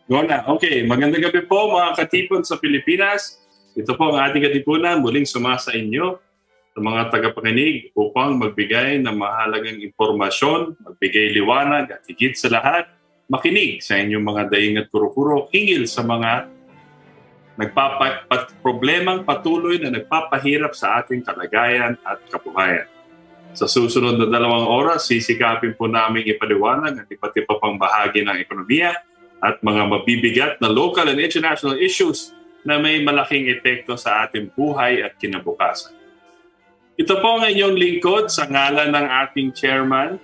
Go na. Okay, magandang gabi po mga katipon sa Pilipinas. Ito po ang ating katipunan muling sumasa inyo sa mga tagapakinig upang magbigay ng mahalagang impormasyon, magbigay liwanag at higit sa lahat, makinig sa inyong mga daing at kuro-kuro hinggil sa mga problemang patuloy na nagpapahirap sa ating kalagayan at kabuhayan. Sa susunod na 2 oras, sisikapin po namin ipaliwanag ang iba't iba pang bahagi ng ekonomiya at mga mabibigat na local and international issues na may malaking epekto sa ating buhay at kinabukasan. Ito po ang inyong lingkod sa ngalan ng ating chairman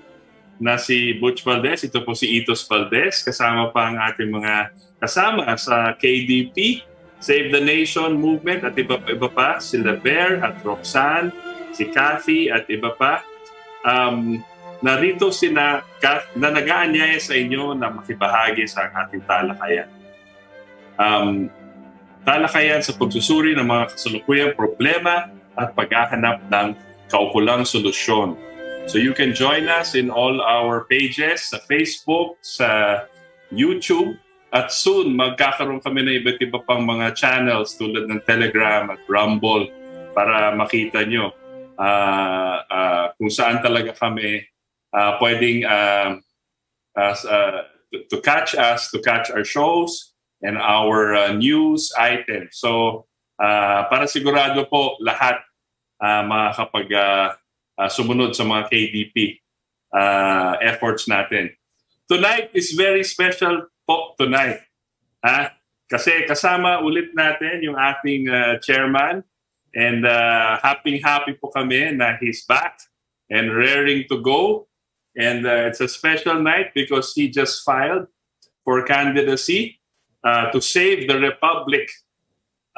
na si Butch Valdes. Ito po si Itos Valdes. Kasama pa ang ating mga kasama sa KDP, Save the Nation Movement at iba pa. Si Bear at Roxanne, si Kathy at iba pa. Narito sina na nag-aanyaya sa inyo na makibahagi sa ating talakayan. Talakayan sa pagsusuri ng mga kasalukuyang problema at paghahanap ng kaukulang solusyon. So you can join us in all our pages sa Facebook, sa YouTube, at soon magkakaroon kami ng iba't iba pang mga channels tulad ng Telegram at Rumble para makita nyo kung saan talaga kami pwedeng to catch us, to catch our shows and our news items. So, para sigurado po lahat makakapag sumunod sa mga KDP efforts natin. Tonight is very special po tonight. Kasi kasama ulit natin yung ating chairman and happy po kami na he's back and raring to go. And it's a special night because he just filed for candidacy to save the republic,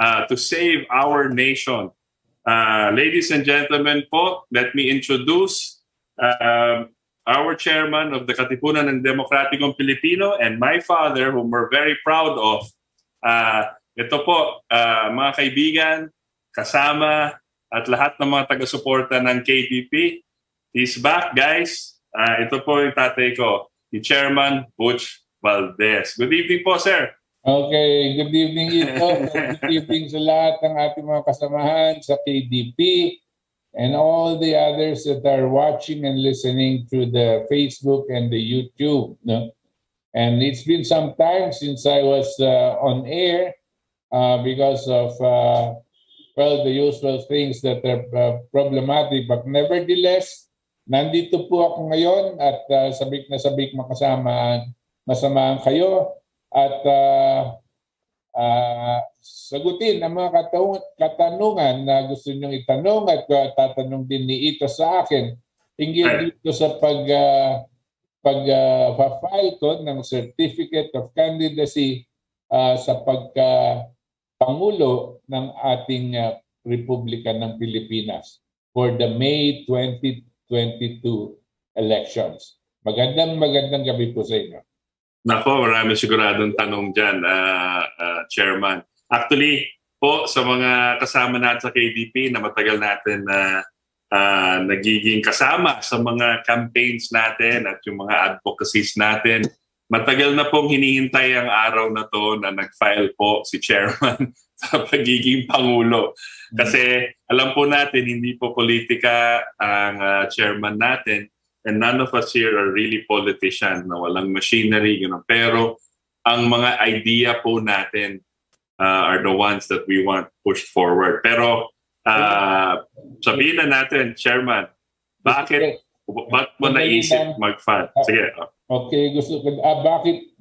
to save our nation. Ladies and gentlemen po, let me introduce our chairman of the Katipunan ng Demokratikong Pilipino and my father, whom we're very proud of. Ito po, mga kaibigan, kasama at lahat ng mga taga-suporta ng KDP. He's back, guys. Ito po yung tatay ko, si Chairman Butch Valdes. Good evening po, sir. Okay, good evening ito. Good evening sa lahat ng ating mga kasamahan sa KDP and all the others that are watching and listening through the Facebook and the YouTube. No? And it's been some time since I was on air because of, the usual things that are problematic. But nevertheless, nandito po ako ngayon at sabik na sabik masamahan kayo at sagutin ang mga katanungan na gusto nyong itanong at tatanong din ni Ito sa akin hinggil dito sa pag-file ko ng Certificate of Candidacy sa pagka-Pangulo ng ating Republika ng Pilipinas for the May 2022 elections. Magandang gabi po sa inyo. Nako, marami siguradong tanong dyan, Chairman. Actually, po sa mga kasama natin sa KDP na matagal natin nagiging kasama sa mga campaigns natin at yung mga advocacies natin, matagal na pong hinihintay ang araw na to na nag-file po si Chairman sa pagiging Pangulo. Kasi alam po natin, hindi po politika ang chairman natin. And none of us here are really politicians na walang machinery, pero ang mga idea po natin are the ones that we want pushed forward. Pero sabihin na natin, Chairman, bakit mo naisip mag-file? Sige. Okay, gusto ko,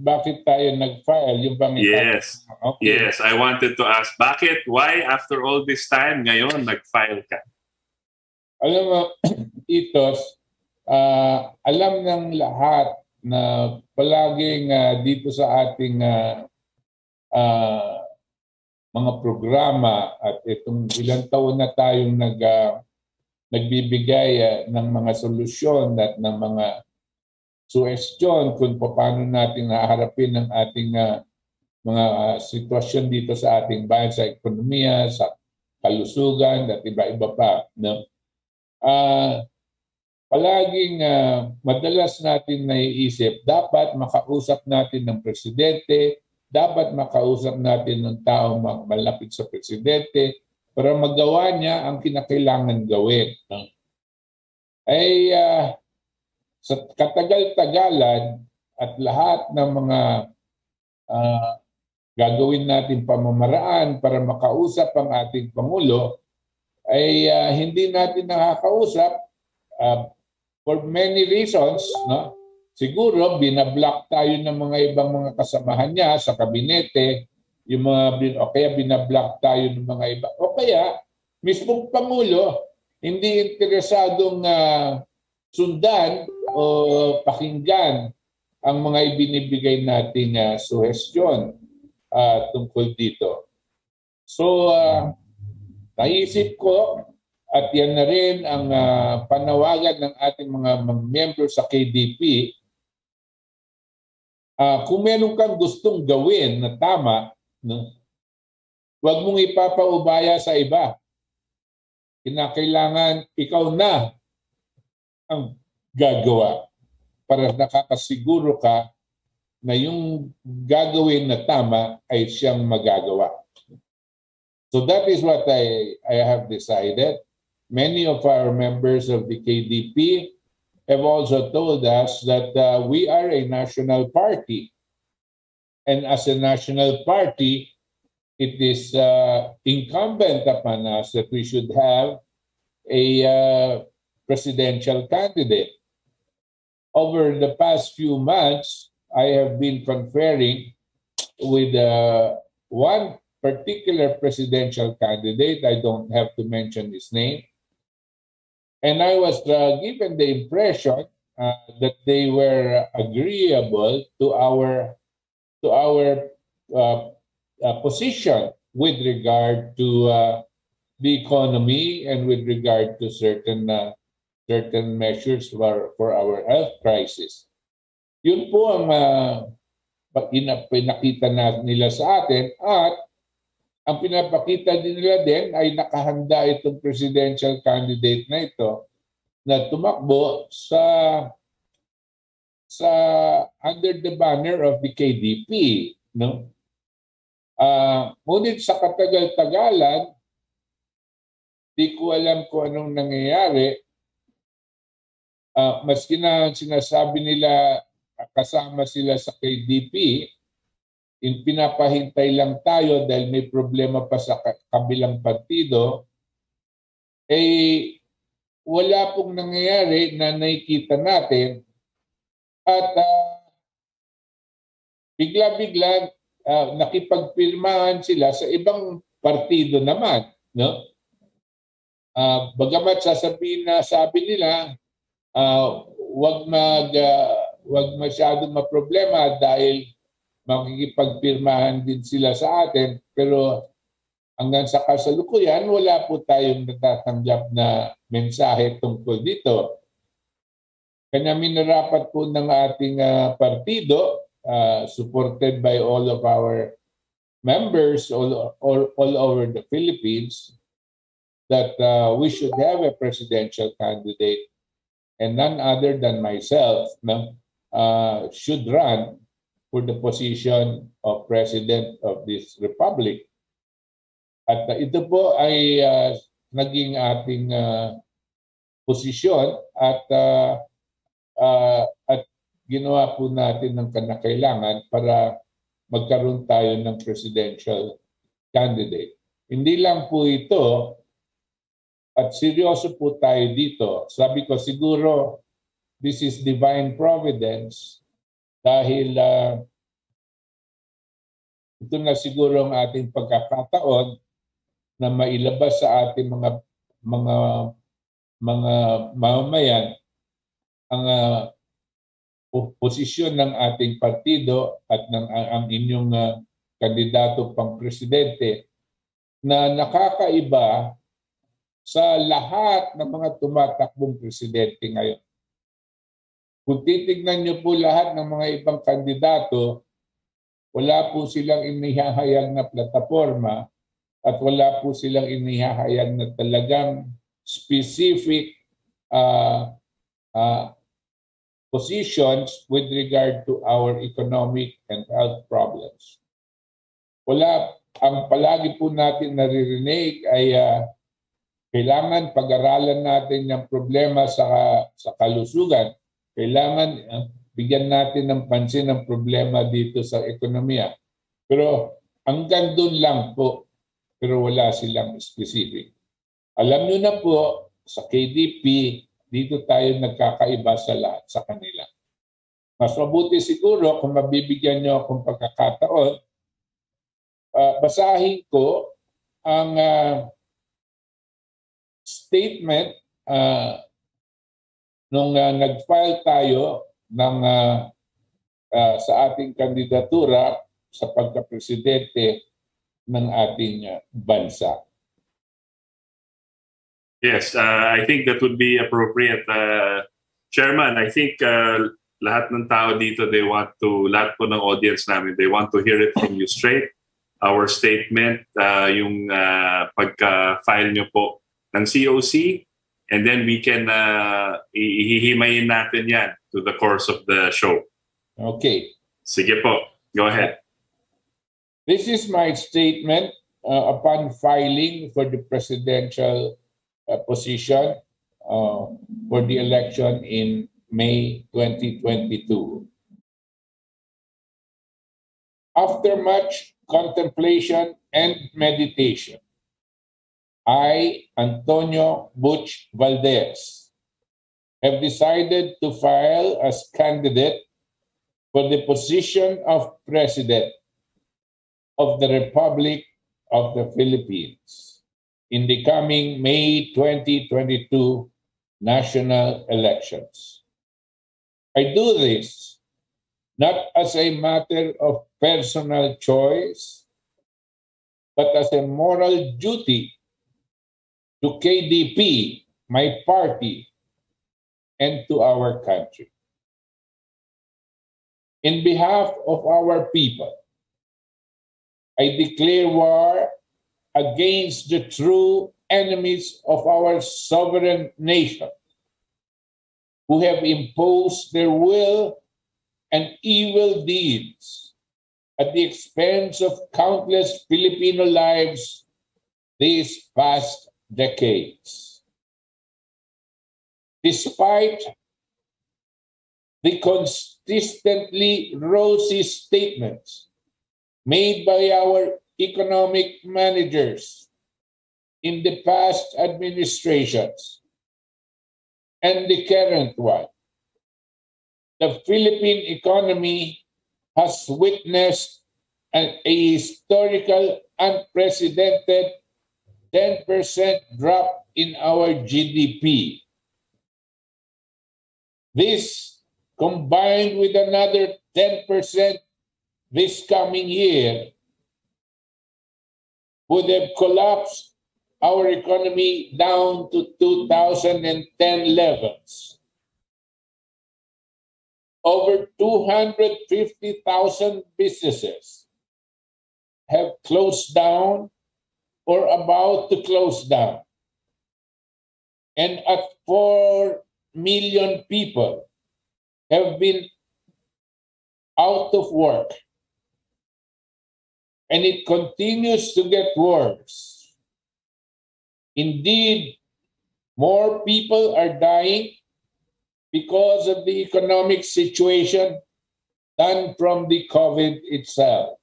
bakit tayo nag-file? Yung yes, okay. Yes, I wanted to ask, why after all this time, ngayon nag-file ka? Alam mo, Itos, alam ng lahat na palaging dito sa ating mga programa at itong ilang taon na tayong nagbibigay ng mga solusyon at ng mga suhestyon kung paano natin haharapin ang ating mga sitwasyon dito sa ating bayan, sa ekonomiya, sa kalusugan at iba-iba pa. No? Palaging madalas natin naiisip, dapat makausap natin ng presidente, dapat makausap natin ng tao malapit sa presidente para magawa niya ang kinakailangan gawin. No? Ay sa katagal-tagalan at lahat ng mga gagawin natin pamamaraan para makausap ang ating Pangulo ay hindi natin nakakausap for many reasons. No? Siguro binablock tayo ng mga ibang mga kasamahan niya sa kabinete, o kaya binablock tayo ng mga iba. O kaya mismong Pangulo hindi interesadong sundan o pakinggan ang mga ibinibigay nating suhestyon tungkol dito. So, naisip ko, at yan na rin ang panawagan ng ating mga miyembro sa KDP, kung meron kang gustong gawin na tama, no, huwag mong ipapaubaya sa iba. Kinakailangan ikaw na ang gagawa para nakakasiguro ka na yung gagawin na tama ay siyang magagawa. So that is what I have decided. Many of our members of the KDP have also told us that we are a national party. And as a national party, it is incumbent upon us that we should have a presidential candidate. Over the past few months, I have been conferring with one particular presidential candidate. I don't have to mention his name. And I was given the impression that they were agreeable to our position with regard to the economy and with regard to certain measures for our health crisis. Yun po ang pinakita nila sa atin, at ang pinapakita din nila din ay nakahanda itong presidential candidate na ito na tumakbo sa under the banner of the KDP, no? Ngunit sa katagal-tagalan, di ko alam kung anong nangyayari. Maski na sinasabi nila kasama sila sa KDP, pinapahintay lang tayo dahil may problema pa sa kabilang partido, wala pong nangyayari na nakikita natin, at bigla-bigla nakipagpirmahan sila sa ibang partido naman, no? Bagamat sabi nila, wag masyadong maproblema dahil makikipagpirmahan din sila sa atin, pero hanggang sa kasalukuyan wala po tayong natatanggap na mensahe tungkol dito. Kanya minarapat po ng ating partido, supported by all of our members all over the Philippines, that we should have a presidential candidate, and none other than myself should run for the position of President of this Republic. At ito po ay naging ating posisyon, at ginawa po natin ng kinakailangan para magkaroon tayo ng presidential candidate. Hindi lang po ito, at seryoso po tayo dito. Sabi ko siguro this is divine providence, dahil ito na siguro ang ating pagkakataon na mailabas sa ating mga mamamayan ang posisyon ng ating partido at ang inyong kandidato pang presidente na nakakaiba sa lahat ng mga tumatakbong presidente ngayon. Kung titignan niyo po lahat ng mga ibang kandidato, wala po silang inihahayag na plataforma at wala po silang inihahayag na talagang specific positions with regard to our economic and health problems. ang palagi po natin naririnig ay kailangan pag-aralan natin yung problema sa kalusugan. Kailangan bigyan natin ng pansin ang problema dito sa ekonomiya. Pero hanggang doon lang po, pero wala silang specific. Alam nyo na po, sa KDP, dito tayo nagkakaiba sa lahat sa kanila. Mas mabuti siguro kung mabibigyan nyo akong pagkakataon, basahin ko ang statement nung nag-file tayo ng, sa ating kandidatura sa pagka-presidente ng ating bansa. Yes, I think that would be appropriate. Chairman, I think lahat ng tao dito, lahat po ng audience namin, they want to hear it from you straight. Our statement, yung pagka-file nyo po ng COC, and then we can ihihimayin natin yan to the course of the show. Okay. Sige po, go ahead. This is my statement upon filing for the presidential position for the election in May 2022. After much contemplation and meditation, I, Antonio Butch Valdes, have decided to file as candidate for the position of President of the Republic of the Philippines in the coming May 2022 national elections. I do this not as a matter of personal choice, but as a moral duty to KDP, my party, and to our country. In behalf of our people, I declare war against the true enemies of our sovereign nation, who have imposed their will and evil deeds at the expense of countless Filipino lives these past decades. Despite the consistently rosy statements made by our economic managers in the past administrations and the current one, the Philippine economy has witnessed a historical, unprecedented 10% drop in our GDP. This, combined with another 10% this coming year, would have collapsed our economy down to 2010 levels. Over 250,000 businesses have closed down or about to close down. And at 4 million people have been out of work. And it continues to get worse. Indeed, more people are dying because of the economic situation than from the COVID itself.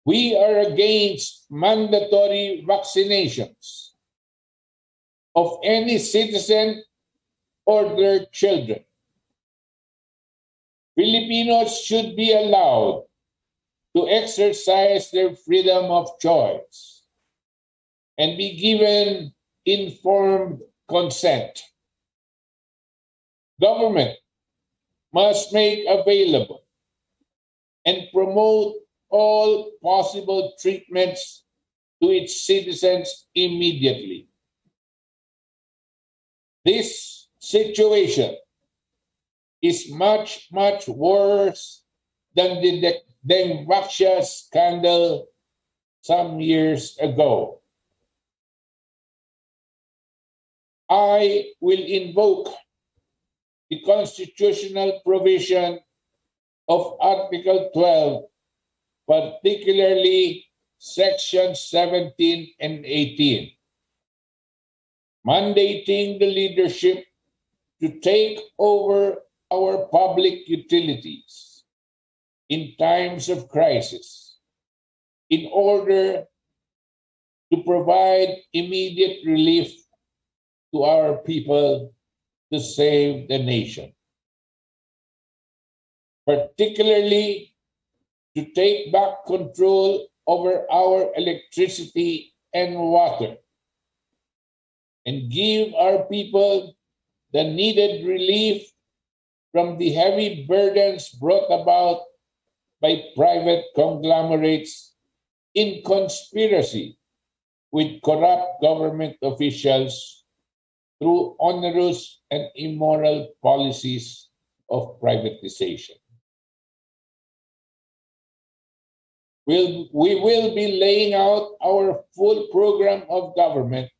We are against mandatory vaccinations of any citizen or their children. Filipinos should be allowed to exercise their freedom of choice and be given informed consent. Government must make available and promote all possible treatments to its citizens immediately. This situation is much, much worse than the Dengvaxia scandal some years ago. I will invoke the constitutional provision of Article 12, particularly Sections 17 and 18, mandating the leadership to take over our public utilities in times of crisis in order to provide immediate relief to our people to save the nation, particularly to take back control over our electricity and water and give our people the needed relief from the heavy burdens brought about by private conglomerates in conspiracy with corrupt government officials through onerous and immoral policies of privatization. We will be laying out our full program of government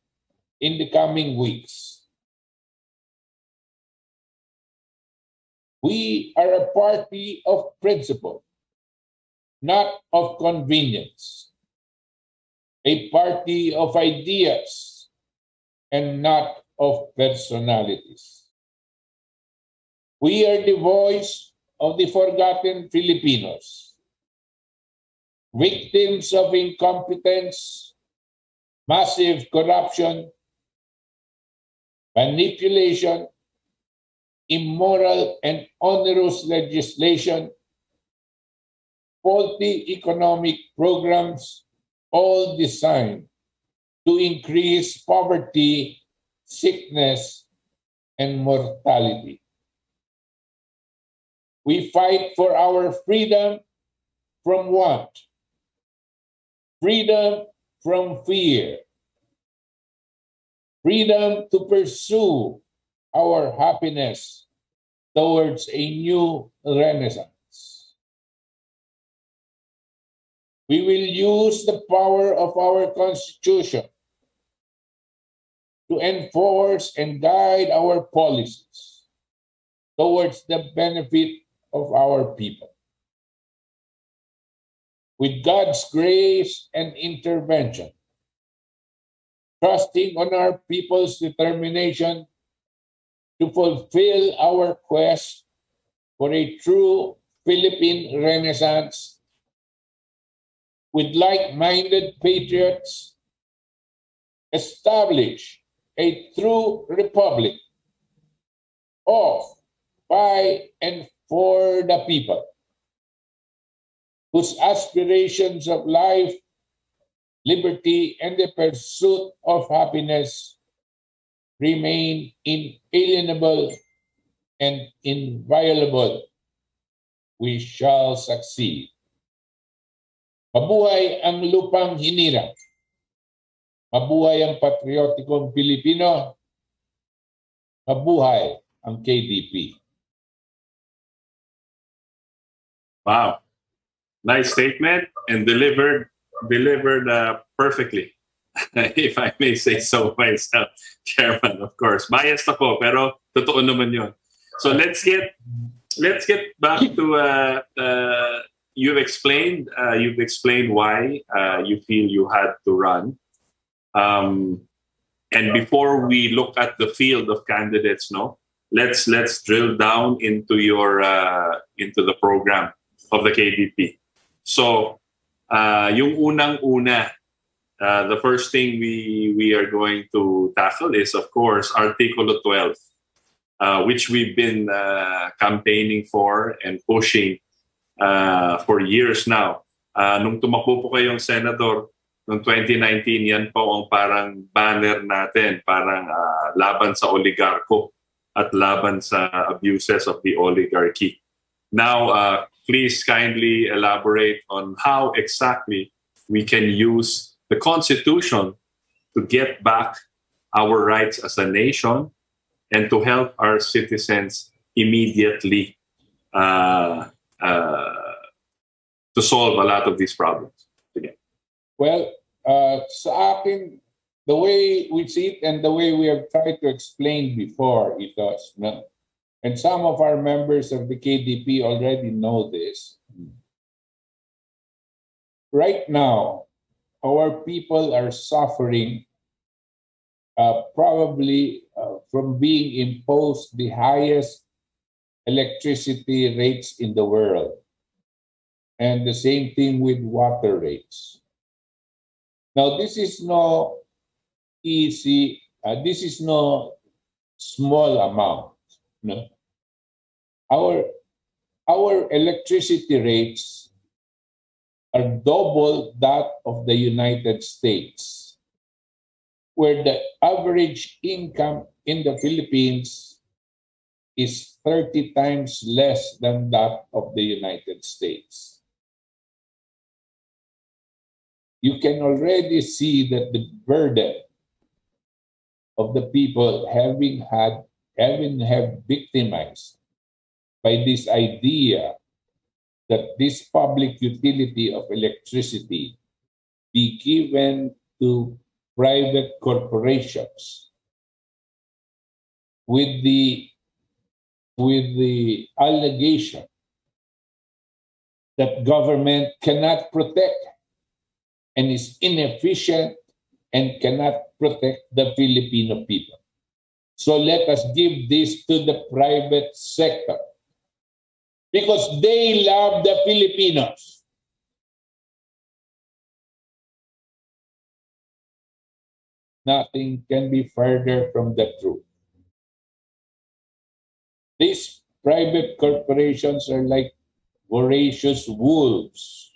in the coming weeks. We are a party of principle, not of convenience, a party of ideas and not of personalities. We are the voice of the forgotten Filipinos, victims of incompetence, massive corruption, manipulation, immoral and onerous legislation, faulty economic programs, all designed to increase poverty, sickness, and mortality. We fight for our freedom from want, freedom from fear, freedom to pursue our happiness towards a new renaissance. We will use the power of our Constitution to enforce and guide our policies towards the benefit of our people. With God's grace and intervention, trusting on our people's determination to fulfill our quest for a true Philippine Renaissance with like-minded patriots, establish a true republic of, by, and for the people, whose aspirations of life, liberty, and the pursuit of happiness remain inalienable and inviolable. We shall succeed. Mabuhay ang lupang hinirang. Mabuhay ang patriotikong Pilipino. Mabuhay ang KDP. Wow. Nice statement and delivered perfectly. If I may say so myself, Chairman, of course. Biased ako, pero totoo naman yun. So let's get back to you've explained why you feel you had to run. And before we look at the field of candidates, let's drill down into your into the program of the KDP. So yung unang-una, the first thing we are going to tackle is, of course, Article 12, which we've been campaigning for and pushing for years now. Nung tumakbo po kayong senador noong 2019, yan po ang parang banner natin, parang laban sa oligarko at laban sa abuses of the oligarchy. Now, please kindly elaborate on how exactly we can use the Constitution to get back our rights as a nation and to help our citizens immediately to solve a lot of these problems. Again. Well, sa akin, the way we see it and the way we have tried to explain before, and some of our members of the KDP already know this. Right now, our people are suffering probably from being imposed the highest electricity rates in the world. And the same thing with water rates. Now, this is no easy, this is no small amount. No? Our electricity rates are double that of the United States, where the average income in the Philippines is 30 times less than that of the United States. You can already see that the burden of the people having victimized by this idea that this public utility of electricity be given to private corporations with the allegation that government cannot protect and is inefficient and cannot protect the Filipino people. So let us give this to the private sector because they love the Filipinos. Nothing can be further from the truth. These private corporations are like voracious wolves.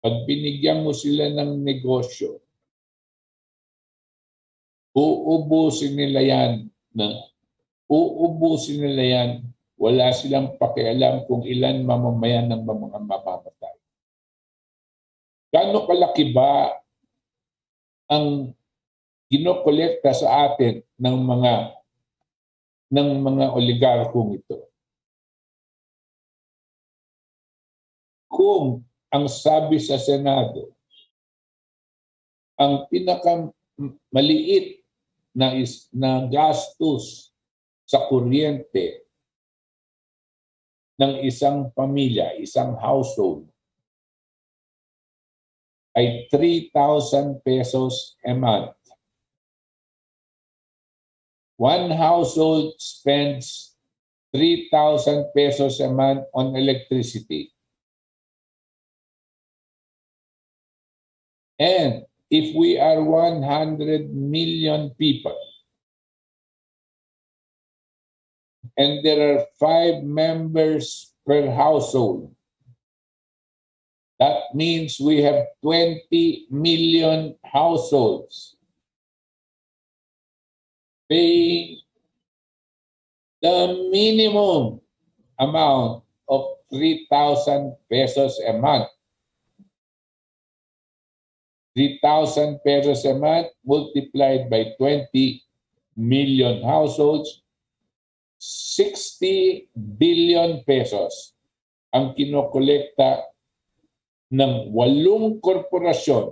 Pag binigyan mo sila ng negosyo, uubusin nila yan. Uubusin nila yan. Wala silang pakialam kung ilan mamamayan ng mga mamamatay. Gaano kalaki ba ang kinokolekta sa atin ng mga oligarkong ito? Kung ang sabi sa Senado, ang pinakamaliit na gastos sa kuryente ng isang pamilya, isang household, ay 3,000 pesos a month. One household spends 3,000 pesos a month on electricity. And if we are 100 million people, and there are 5 members per household, that means we have 20 million households paying the minimum amount of 3,000 pesos a month. 3,000 pesos a month multiplied by 20 million households, 60 billion pesos ang kinokolekta ng 8 korporasyon.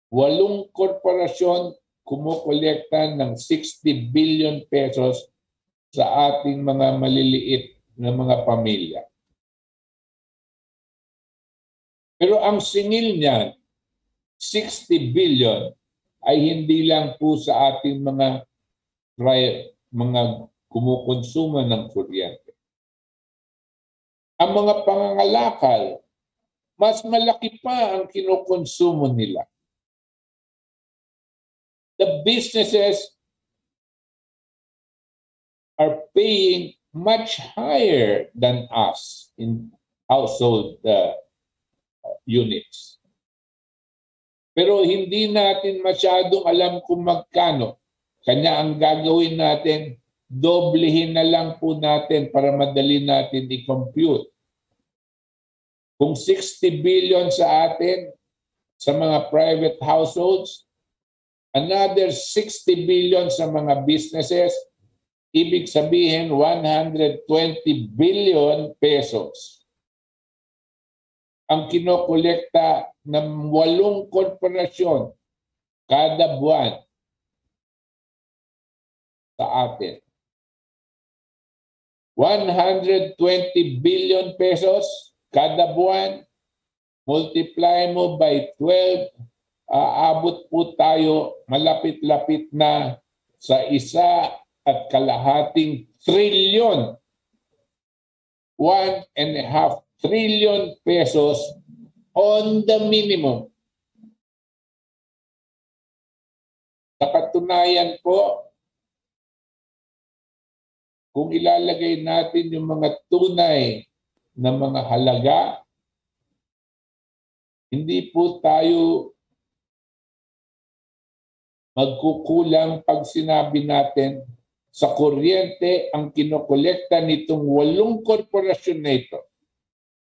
8 korporasyon kumukolekta ng 60 billion pesos sa ating mga maliliit na mga pamilya. Pero ang singil niyan, 60 billion, ay hindi lang po sa ating mga kumukonsumo ng kuryente. Ang mga pangangalakal, mas malaki pa ang kinukonsumo nila. The businesses are paying much higher than us in household units. Pero hindi natin masyadong alam kung magkano. Kanya ang gagawin natin, doblehin na lang po natin para madali natin i-compute. Kung 60 billion sa atin, sa mga private households, another 60 billion sa mga businesses, ibig sabihin 120 billion pesos ang kinokolekta ng 8 korporasyon kada buwan sa atin. 120 billion pesos kada buwan, multiply mo by 12, aabot po tayo malapit-lapit na sa 1.5 trilyon. 1.5 trillion pesos on the minimum. Sa katunayan po, kung ilalagay natin yung mga tunay na mga halaga, hindi po tayo magkukulang pag sinabi natin sa kuryente ang kinokolekta nitong 8 korporasyon na ito,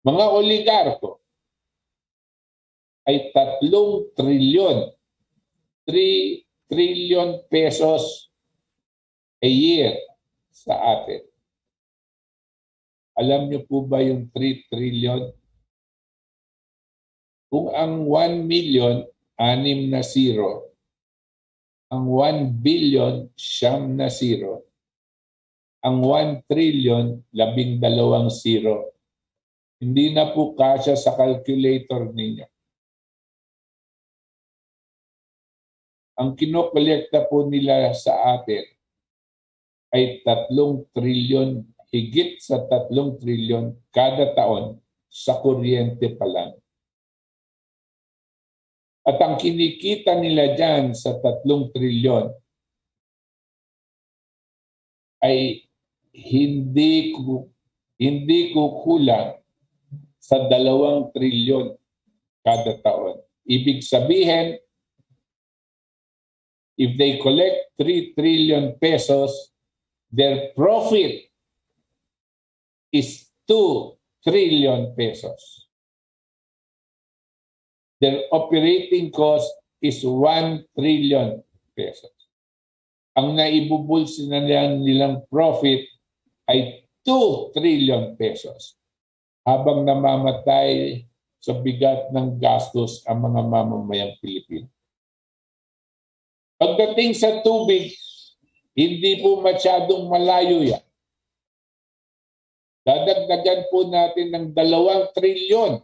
mga oligarko, ay 3 trilyon, 3 trillion pesos a year sa atin. Alam niyo po ba yung 3 trillion? Kung ang 1 million, 6 na zero, ang 1 billion, 9 na zero, ang 1 trillion, 12 zero. Hindi na po kasya sa calculator ninyo. Ang kinokolekta po nila sa atin ay 3 trilyon, higit sa 3 trilyon kada taon sa kuryente pa lang. At ang kinikita nila dyan sa 3 trilyon ay hindi kukulang sa 2 trilyon kada taon. Ibig sabihin, if they collect 3 trillion pesos, their profit is 2 trillion pesos. Their operating cost is 1 trillion pesos. Ang naibubulsi na nilang profit ay 2 trillion pesos. Habang namamatay sa bigat ng gastos ang mga mamamayang Pilipino. Pagdating sa tubig, hindi po masyadong malayo yan. Dadagdagan po natin ng 2 trilyon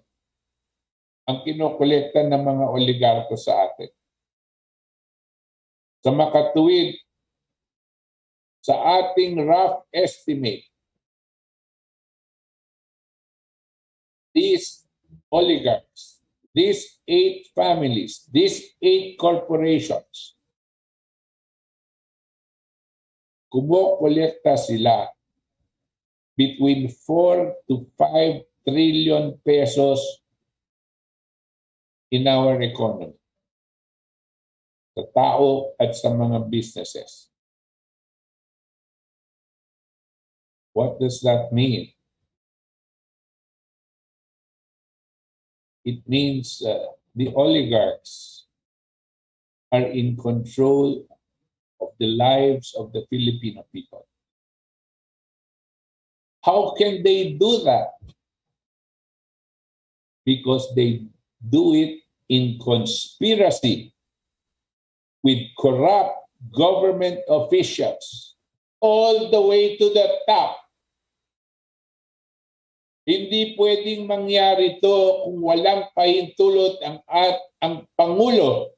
ang kinokolekta ng mga oligarko sa atin. Sa makatuwid, sa ating rough estimate, these oligarchs, these 8 families, these 8 corporations, kumokolekta sila between 4 to 5 trillion pesos in our economy. Sa tao at sa mga businesses. What does that mean? It means the oligarchs are in control of the lives of the Filipino people. How can they do that? Because they do it in conspiracy with corrupt government officials all the way to the top. Hindi pwedeng mangyari ito kung walang pahintulot ang Pangulo.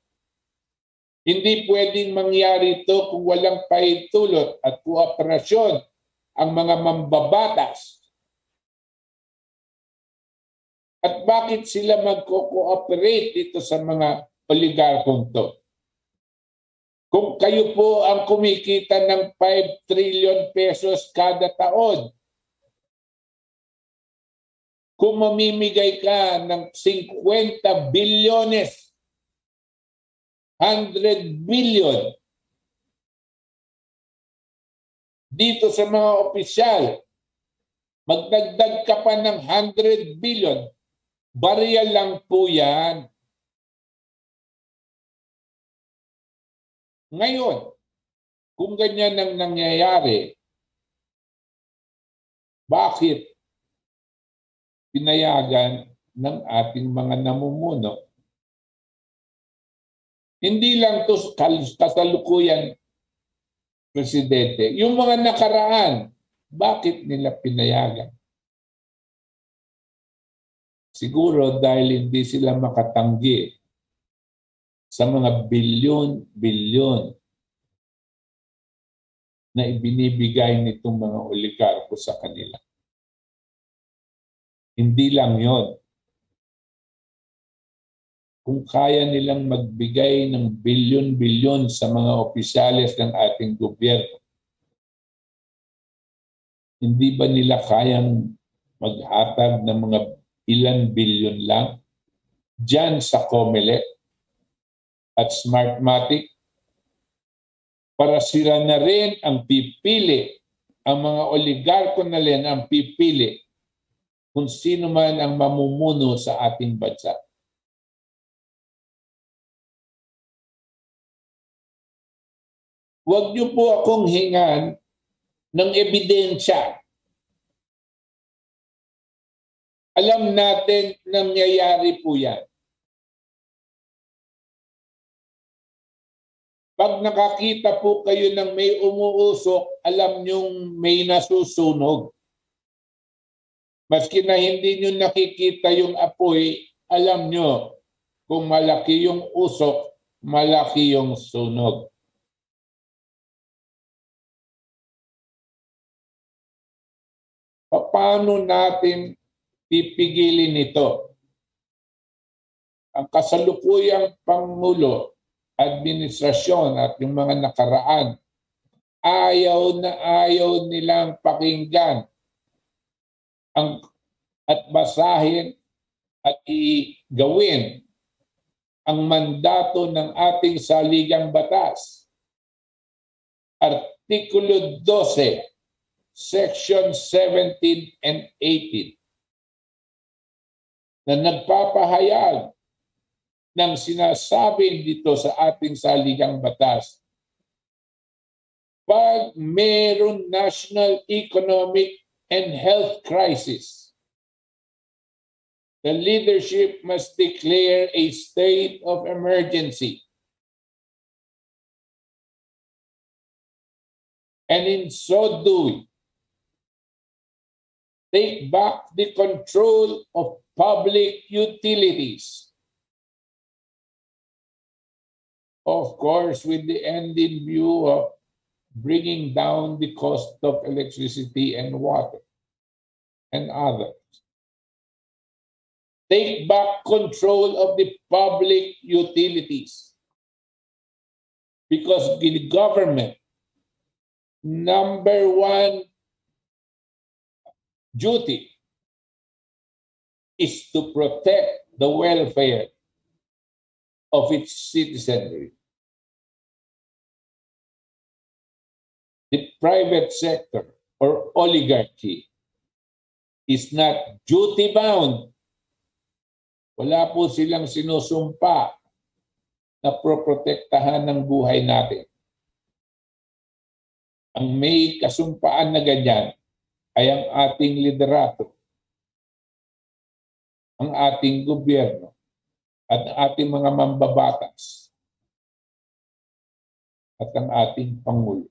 Hindi pwedeng mangyari ito kung walang pahintulot at kooperasyon ang mga mambabatas. At bakit sila magko-cooperate dito sa mga oligarkong to? Kung kayo po ang kumikita ng 5 trillion pesos kada taon, kung mamimigay ka ng 50 bilyones, 100 billion dito sa mga opisyal, magdagdag ka pa ng 100 billion, barya lang po yan. Ngayon, kung ganyan ang nangyayari, bakit pinayagan ng ating mga namumuno? Hindi lang ito kasalukuyan presidente. Yung mga nakaraan, bakit nila pinayagan? Siguro dahil hindi sila makatanggi sa mga bilyon-bilyon na ibinibigay nitong mga oligarko sa kanila. Hindi lang yon. Kung kaya nilang magbigay ng bilyon-bilyon sa mga opisyales ng ating gobyerno, hindi ba nila kayang maghatag ng mga ilan bilyon lang dyan sa COMELEC at Smartmatic para sila na rin ang pipili, ang mga oligarko na rin ang pipili kung sino man ang mamumuno sa ating bansa. Huwag niyo po akong hingan ng ebidensya. Alam natin nangyayari po yan. Pag nakakita po kayo ng may umuusok, alam niyong may nasusunog. Maski na hindi niyo nakikita yung apoy, alam niyo kung malaki yung usok, malaki yung sunog. Paano natin pipigilin ito? Ang kasalukuyang Pangulo, administrasyon at yung mga nakaraan, ayaw nilang pakinggan at basahin at igawin ang mandato ng ating saligang batas. Artikulo 12, Section 17 and 18 na nagpapahayag ng sinasabi dito sa ating saligang batas. Pag mayroon national economic and health crisis, the leadership must declare a state of emergency. And in so doing, take back the control of public utilities. Of course, with the end in view of bringing down the cost of electricity and water and others. Take back control of the public utilities because the government, number one duty is to protect the welfare of its citizenry. The private sector or oligarchy is not duty-bound. Wala po silang sinusumpa na proprotektahan ng buhay natin. Ang may kasumpaan na ganyan ay ang ating liderato, ang ating gobyerno, at ang ating mga mambabatas, at ang ating Pangulo.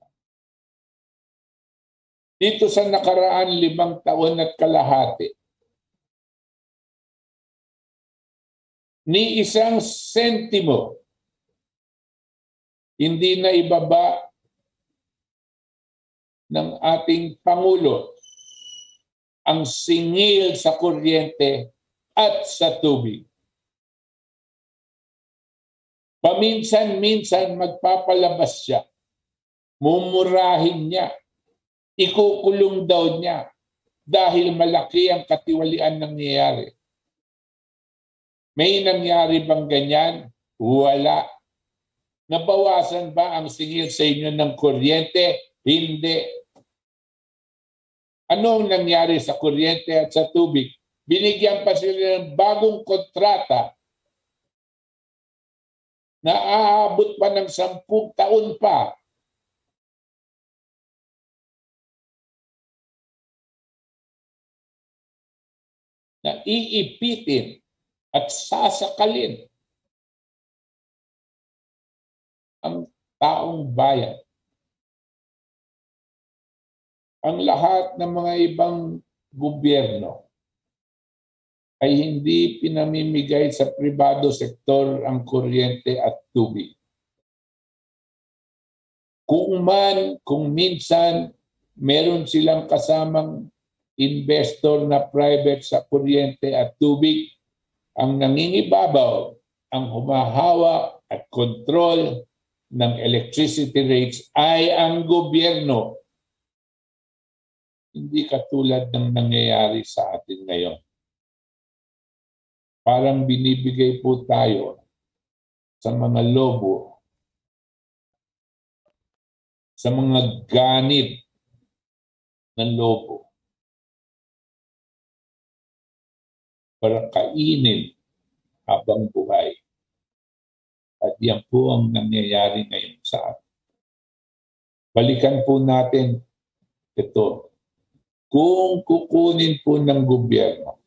Dito sa nakaraan 5 taon at kalahati, ni isang sentimo hindi na ibaba ng ating Pangulo ang singil sa kuryente at sa tubig. Paminsan-minsan magpapalabas siya, mumurahin niya, ikukulong daw niya dahil malaki ang katiwalian nangyayari. May nangyari bang ganyan? Wala. Nabawasan ba ang singil sa inyo ng kuryente? Hindi. Anong nangyari sa kuryente at sa tubig? Binigyan pa sila ng bagong kontrata na aabot pa ng 10 taon pa. Na iipitin at sasakalin ang taong bayan. ang lahat ng mga ibang gobyerno ay hindi pinamimigay sa pribado sektor ang kuryente at tubig. Kung minsan meron silang kasamang investor na private sa kuryente at tubig, ang nangingibabaw, ang humahawak at control ng electricity rates ay ang gobyerno. Hindi katulad ng nangyayari sa atin ngayon. Parang binibigay po tayo sa mga lobo, sa mga ganit ng lobo para kainin habang buhay. At yan po ang nangyayari ngayon sa atin. Balikan po natin ito. Kung kukunin po ng gobyerno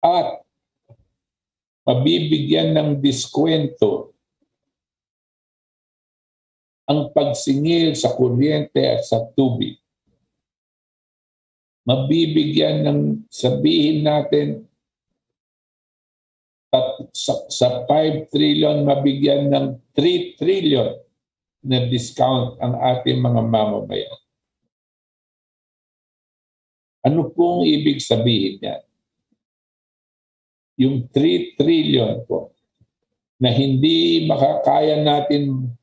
at mabibigyan ng diskwento ang pagsingil sa kuryente at sa tubig, mabibigyan ng, sabihin natin, sa 5 trillion, mabigyan ng 3 trillion na discount ang ating mga mamamayan. Ano pong ibig sabihin niyan? Yung 3 trillion po na hindi makakaya natin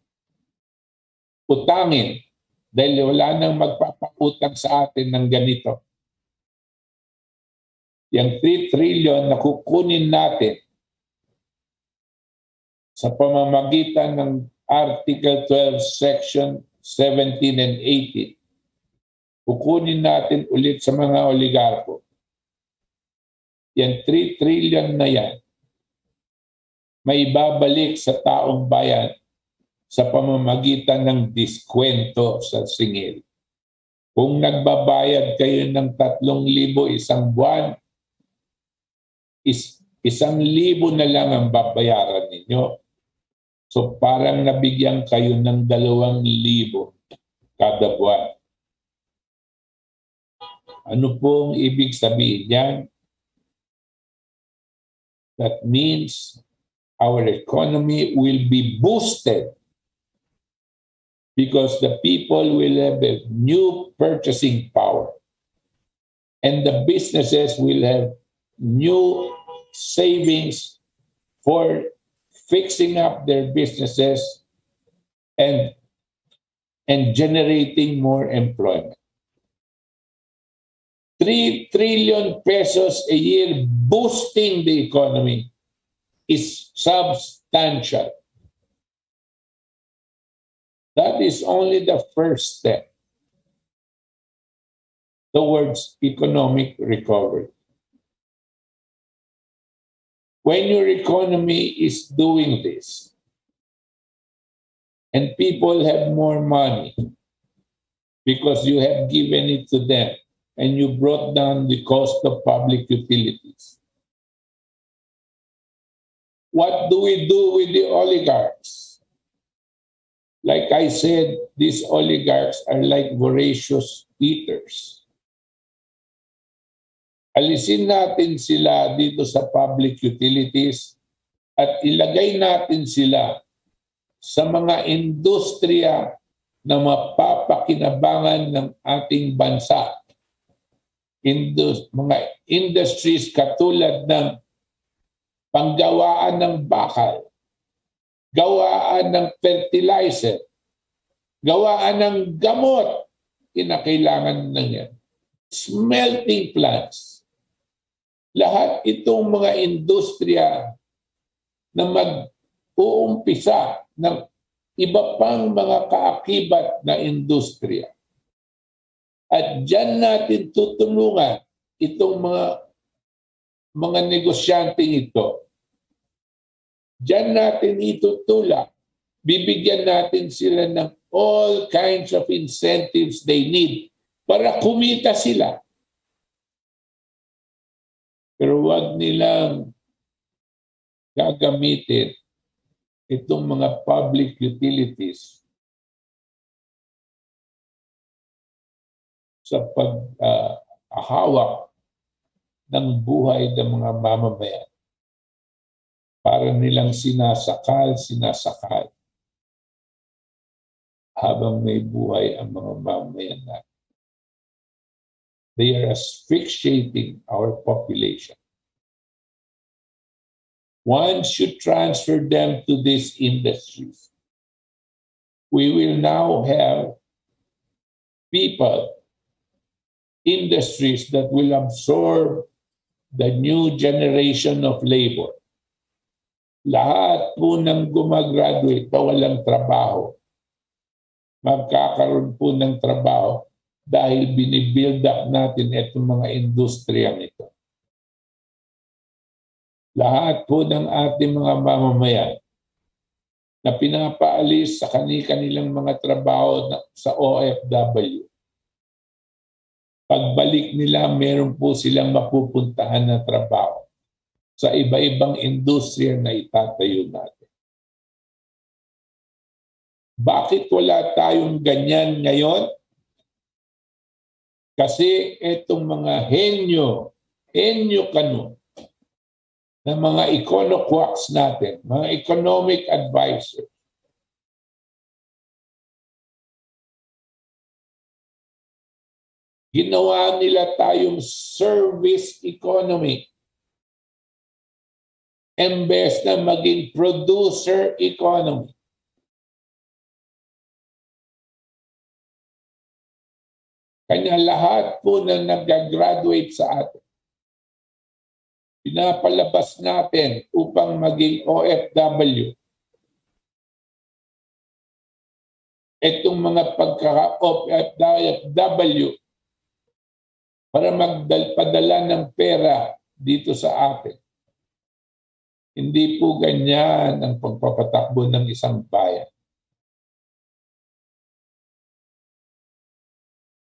utangin dahil wala nang magpapautang sa atin ng ganito. Yung 3 trillion na kukunin natin sa pamamagitan ng Article 12, Section 17 and 18, kukunin natin ulit sa mga oligarko. Yan 3 trillion na yan, may babalik sa taong bayan sa pamamagitan ng diskwento sa singil. Kung nagbabayad kayo ng 3,000 isang buwan, 1,000 na lang ang babayaran ninyo. So parang nabigyan kayo ng 2,000 kada buwan. Ano pong ibig sabihin yan? That means our economy will be boosted because the people will have a new purchasing power and the businesses will have new savings for fixing up their businesses and generating more employment. 3 trillion pesos a year boosting the economy is substantial. That is only the first step towards economic recovery. When your economy is doing this and people have more money because you have given it to them and you brought down the cost of public utilities, what do we do with the oligarchs? Like I said, these oligarchs are like voracious eaters. Alisin natin sila dito sa public utilities at ilagay natin sila sa mga industriya na mapapakinabangan ng ating bansa. Mga industries katulad ng panggawaan ng bakal, gawaan ng fertilizer, gawaan ng gamot, kinakailangan na yan. Smelting plants. Lahat itong mga industriya na mag-uumpisa ng iba pang mga kaakibat na industriya. At dyan natin tutulungan itong mga negosyanteng ito. Diyan natin itutulak. Bibigyan natin sila ng all kinds of incentives they need para kumita sila. Pero wag nilang gagamitin itong mga public utilities sa paghahawak ng buhay ng mga mamamayan para nilang sinasakal habang may buhay ang mga mamamayan natin. They are asphyxiating our population. One should transfer them to these industries. We will now have people, industries that will absorb the new generation of labor. Lahat po ng gumagraduate na walang trabaho, magkakaroon po ng trabaho dahil binibuild up natin itong mga industriyang ito. Lahat po ng ating mga mamamayan na pinapaalis sa kanilang mga trabaho sa OFW, pagbalik nila, meron po silang mapupuntahan na trabaho sa iba-ibang industriya na itatayo natin. Bakit wala tayong ganyan ngayon? Kasi itong mga henyo kanu, na mga econoquacks natin, mga economic advisors, ginawa nila tayong service economy imbes na maging producer economy. Kanya lahat po na nag-graduate sa atin, pinapalabas natin upang maging OFW. Itong mga pagka-OFW para magpadala ng pera dito sa atin. Hindi po ganyan ang pagpapatakbo ng isang bayan.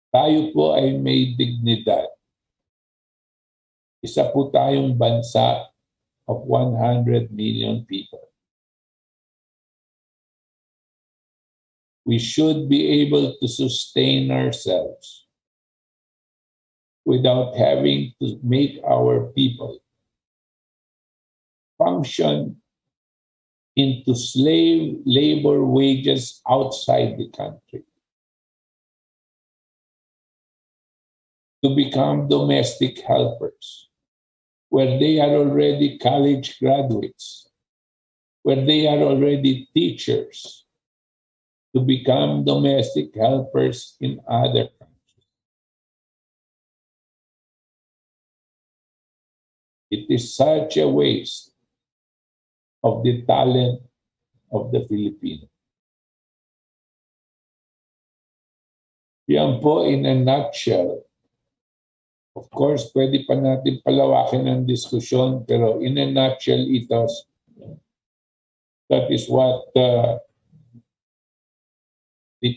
Tayo po ay may dignidad. Isa po tayong bansa of 100 million people. We should be able to sustain ourselves without having to make our people function into slave labor wages outside the country. To become domestic helpers, where they are already college graduates, where they are already teachers, to become domestic helpers in other countries. It is such a waste of the talent of the Philippines. Yan po in a nutshell. Of course, pwede pa natin palawakin ang diskusyon, pero in a nutshell, that is what the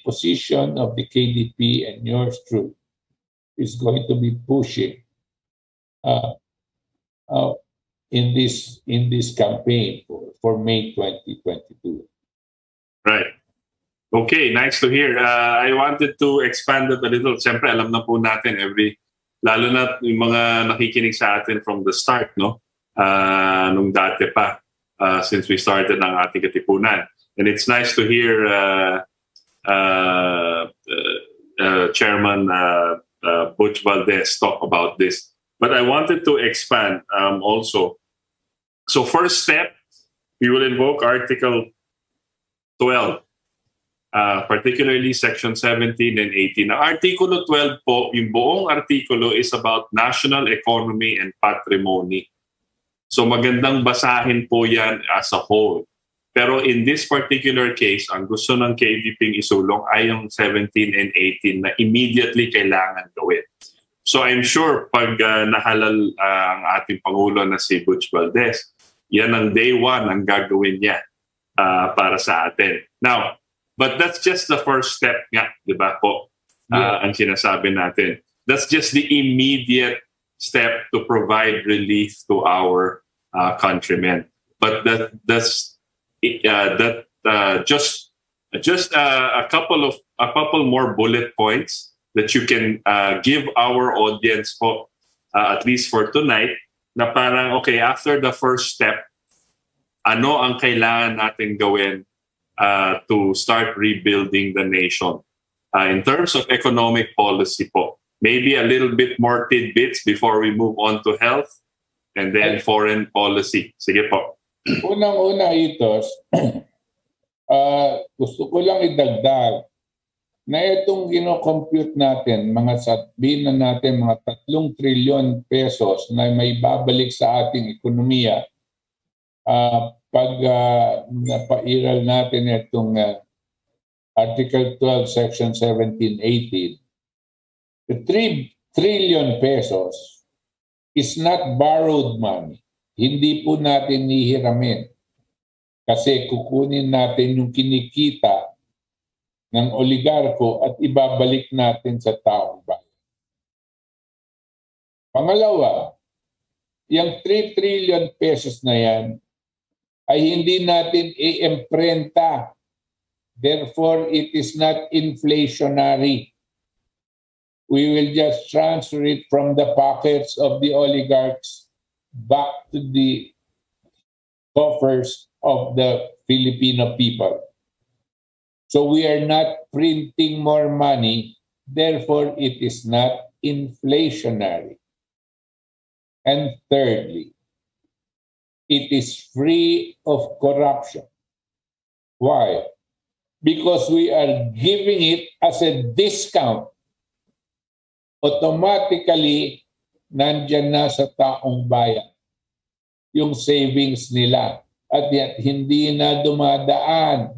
position of the KDP and yours truly is going to be pushing in this campaign for May 2022. Right. Okay, nice to hear. I wanted to expand it a little. Siyempre, alam na po natin lalo na yung mga nakikinig sa atin from the start, no? Nung dati pa, since we started ng Ating Katipunan. And it's nice to hear Chairman Butch Valdes talk about this. But I wanted to expand also. So first step, we will invoke Article 12. Particularly Section 17 and 18. Ang Artikulo 12 po, yung buong artikulo is about national economy and patrimony. So magandang basahin po yan as a whole. Pero in this particular case, ang gusto ng KDP isulong ay yung 17 and 18 na immediately kailangan gawin. So I'm sure pag nahalal ang ating Pangulo na si Butch Valdes, yan ang day one ang gagawin niya para sa atin. Now, but that's just the first step nga, di ba po? Ang sinasabi natin. That's just the immediate step to provide relief to our countrymen. But that's just a couple more bullet points that you can give our audience po, at least for tonight, na parang, okay, after the first step, ano ang kailangan natin gawin to start rebuilding the nation? In terms of economic policy po, maybe a little bit more tidbits before we move on to health and then foreign policy. Sige po. Unang-una ito, gusto ko lang idagdag na itong gino-compute natin, sabihin na natin mga 3 trilyon pesos na may babalik sa ating ekonomiya pag napairal natin itong Article 12, Section 17, 18. The 3 trillion pesos is not borrowed money. Hindi po natin nihiramin. Kasi kukunin natin yung kinikita ng oligarko at ibabalik natin sa taong bayan. Pangalawa, yung 3 trillion pesos na yan ay hindi natin i-imprenta. Therefore, it is not inflationary. We will just transfer it from the pockets of the oligarchs back to the coffers of the Filipino people. So we are not printing more money, therefore it is not inflationary. And thirdly, it is free of corruption. Why? Because we are giving it as a discount. Automatically, nandyan na sa taong bayan yung savings nila at hindi na dumadaan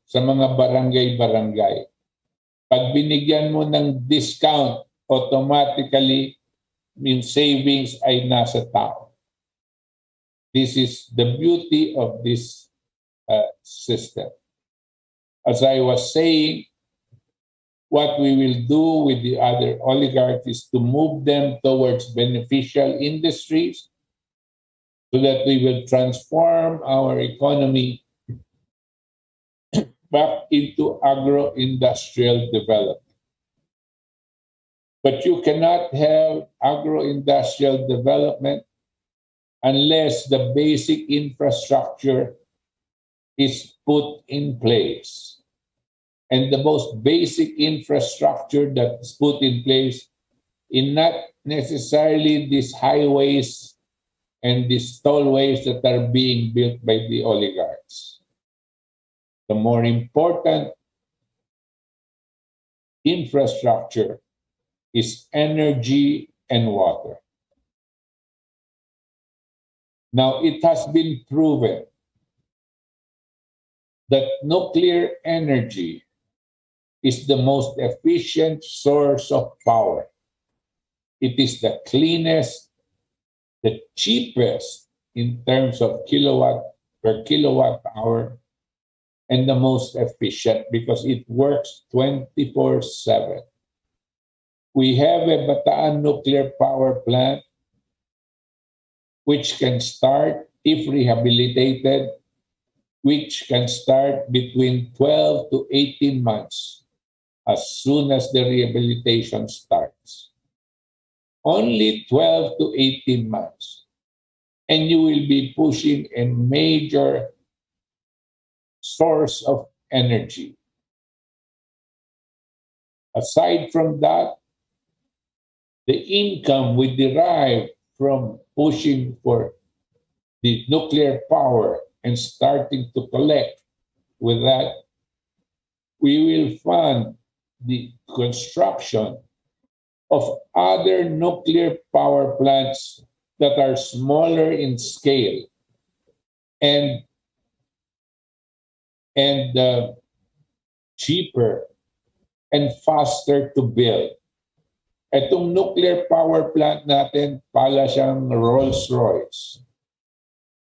sa mga barangay-barangay. Pag binigyan mo ng discount, automatically yung savings ay nasa tao. This is the beauty of this system. As I was saying, what we will do with the other oligarchs is to move them towards beneficial industries so that we will transform our economy back into agro-industrial development. But you cannot have agro-industrial development unless the basic infrastructure is put in place. And the most basic infrastructure that is put in place in not necessarily these highways and these tollways that are being built by the oligarchs. The more important infrastructure is energy and water. Now, it has been proven that nuclear energy is the most efficient source of power. It is the cleanest, the cheapest in terms of kilowatt per kilowatt hour, and the most efficient because it works 24/7. We have a Bataan nuclear power plant which can start, if rehabilitated, which can start between 12 to 18 months as soon as the rehabilitation starts. Only 12 to 18 months. And you will be pushing a major source of energy. Aside from that, the income we derive from pushing for the nuclear power and starting to collect with that, we will fund the construction of other nuclear power plants that are smaller in scale and cheaper and faster to build. Itong nuclear power plant natin, pala siyang Rolls-Royce.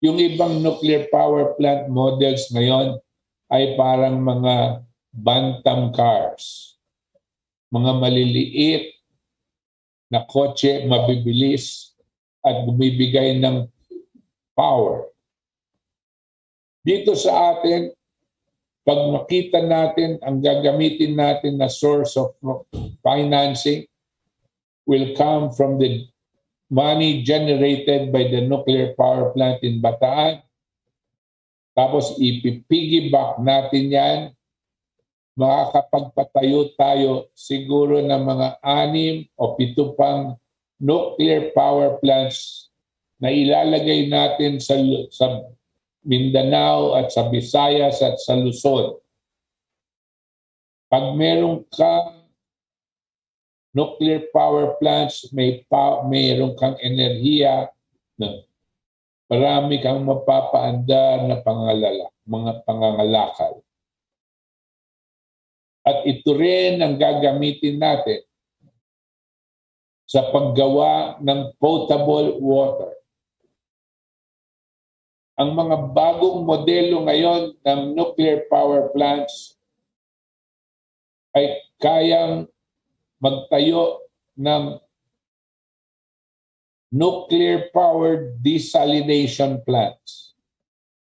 Yung ibang nuclear power plant models ngayon ay parang mga bantam cars. Mga maliliit na kotse, mabibilis at bumibigay ng power. Dito sa atin, pag makita natin ang gagamitin natin na source of financing will come from the money generated by the nuclear power plant in Bataan, tapos ipipiggyback natin yan, makakapagpatayo tayo siguro ng mga 6 o 7 pang nuclear power plants na ilalagay natin sa Mindanao at sa Visayas at sa Luzon. Pag meron kang nuclear power plants, meron kang enerhiya, marami kang mapapaandar na mga pangangalakal. At ito rin ang gagamitin natin sa paggawa ng potable water. Ang mga bagong modelo ngayon ng nuclear power plants ay kayang magtayo ng nuclear-powered desalination plants.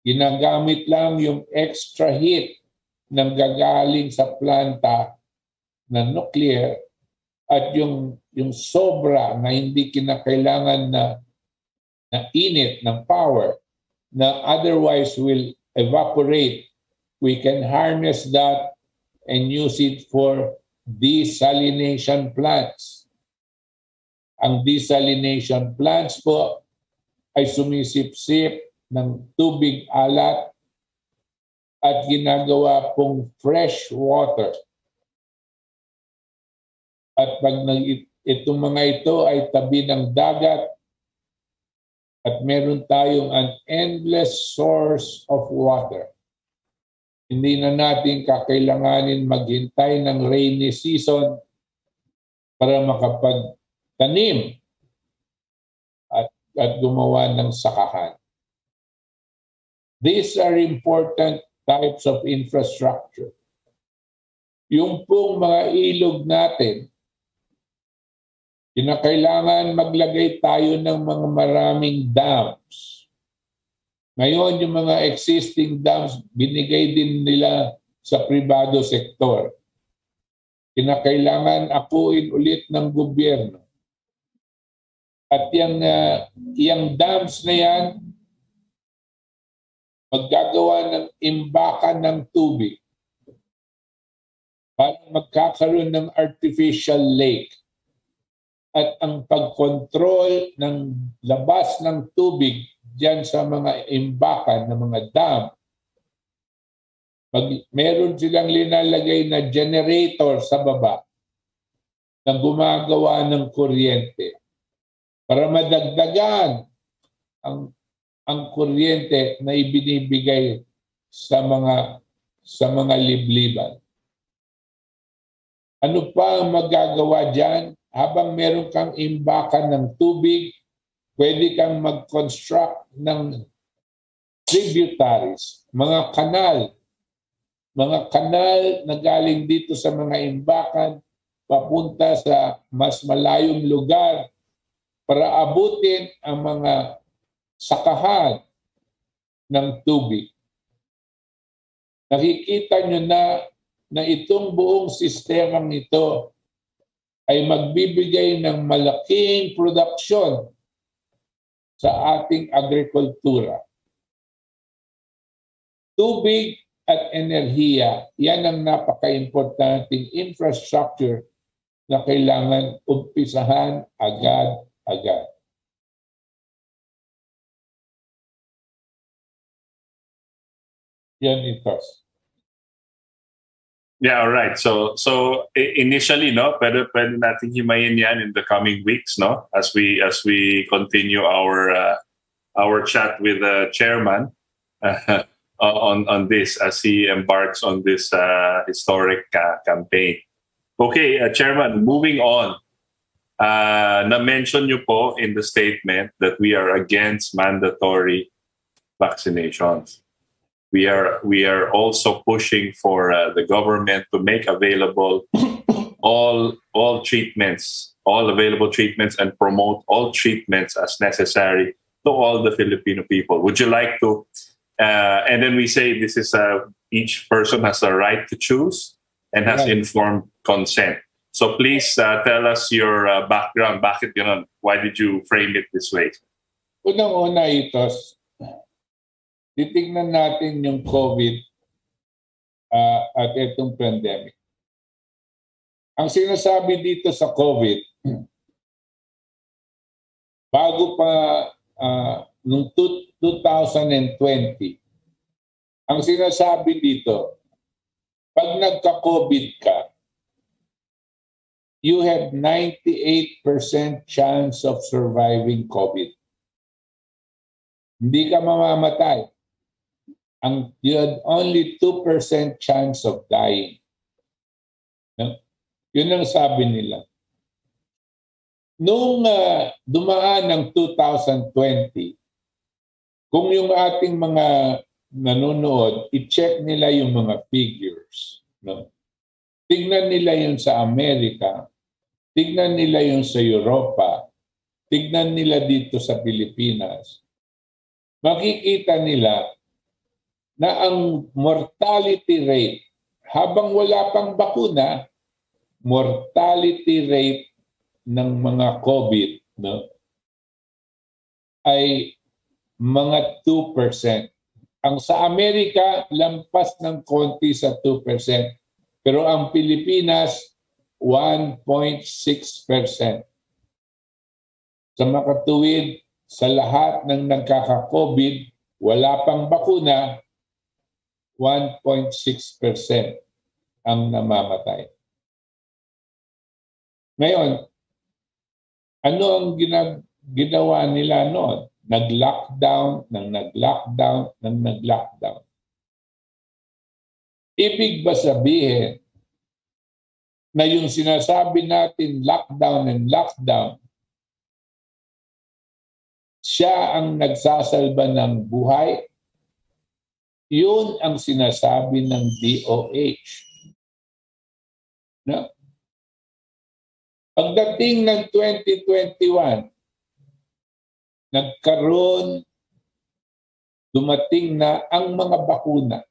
Ginagamit lang yung extra heat ng gagaling sa planta na nuclear at yung sobra na hindi kinakailangan na init ng power na otherwise will evaporate. We can harness that and use it for desalination plants. Ang desalination plants po ay sumisipsip ng tubig alat at ginagawa pong fresh water. At pag itong mga ito ay tabi ng dagat at meron tayong an endless source of water. Hindi na natin kakailanganin maghintay ng rainy season para makapagtanim at gumawa ng sakahan. These are important types of infrastructure. Yung pong mga ilog natin, kinakailangan maglagay tayo ng mga maraming dams. Ngayon, yung mga existing dams, binigay din nila sa pribado sektor. Kinakailangan akuin ulit ng gobyerno. At yung dams na yan, maggagawa ng imbakan ng tubig para magkakaroon ng artificial lake. At ang pagkontrol ng labas ng tubig diyan sa mga imbakan ng mga dam, meron silang linalagay na generator sa baba na gumagawa ng kuryente para madagdagan ang kuryente na ibinibigay sa mga libliban. Ano pa ang magagawa diyan? Habang meron kang imbakan ng tubig, pwede kang mag-construct ng tributaries, mga kanal na galing dito sa mga imbakan papunta sa mas malayong lugar para abutin ang mga sakahan ng tubig. Nakikita nyo na itong buong sistemang ito ay magbibigay ng malaking produksyon sa ating agrikultura. Tubig at enerhiya, yan ang napaka-importanting infrastructure na kailangan umpisahan agad-agad. Yan ito. Yeah, all right. So initially, no, pwede natin himayin yan in the coming weeks, no, as we continue our chat with the chairman on this as he embarks on this historic campaign. Okay, Chairman, moving on. Na-mention niyo po in the statement that we are against mandatory vaccinations. We are also pushing for the government to make available all treatments, all available treatments, and promote all treatments as necessary to all the Filipino people. Would you like to? And then we say this is each person has the right to choose and has Right. informed consent. So please tell us your background. Bakit ganun? Why did you frame it this way? Unang-una, Itos, titignan natin yung COVID at itong pandemic. Ang sinasabi dito sa COVID, bago pa noong 2020, ang sinasabi dito, pag nagka-COVID ka, you have 98% chance of surviving COVID. Hindi ka mamamatay. You had only 2% chance of dying. No? Yun ang sabi nila. Nung dumaan ng 2020, kung yung ating mga nanonood, i-check nila yung mga figures. No? Tignan nila yun sa Amerika, tignan nila yun sa Europa, tignan nila dito sa Pilipinas. Makikita nila na ang mortality rate, habang wala pang bakuna, mortality rate ng mga COVID, no, ay mga 2%. Ang sa Amerika, lampas ng konti sa 2%. Pero ang Pilipinas, 1.6%. Sa makatuwid, sa lahat ng nagkaka-COVID, wala pang bakuna, 1.6% ang namamatay. Ngayon, ano ang ginawa nila noon? Nag-lockdown. Ibig ba sabihin na yung sinasabi natin lockdown, siya ang nagsasalba ng buhay? Yun ang sinasabi ng DOH. No? Pagdating ng 2021, dumating na ang mga bakuna.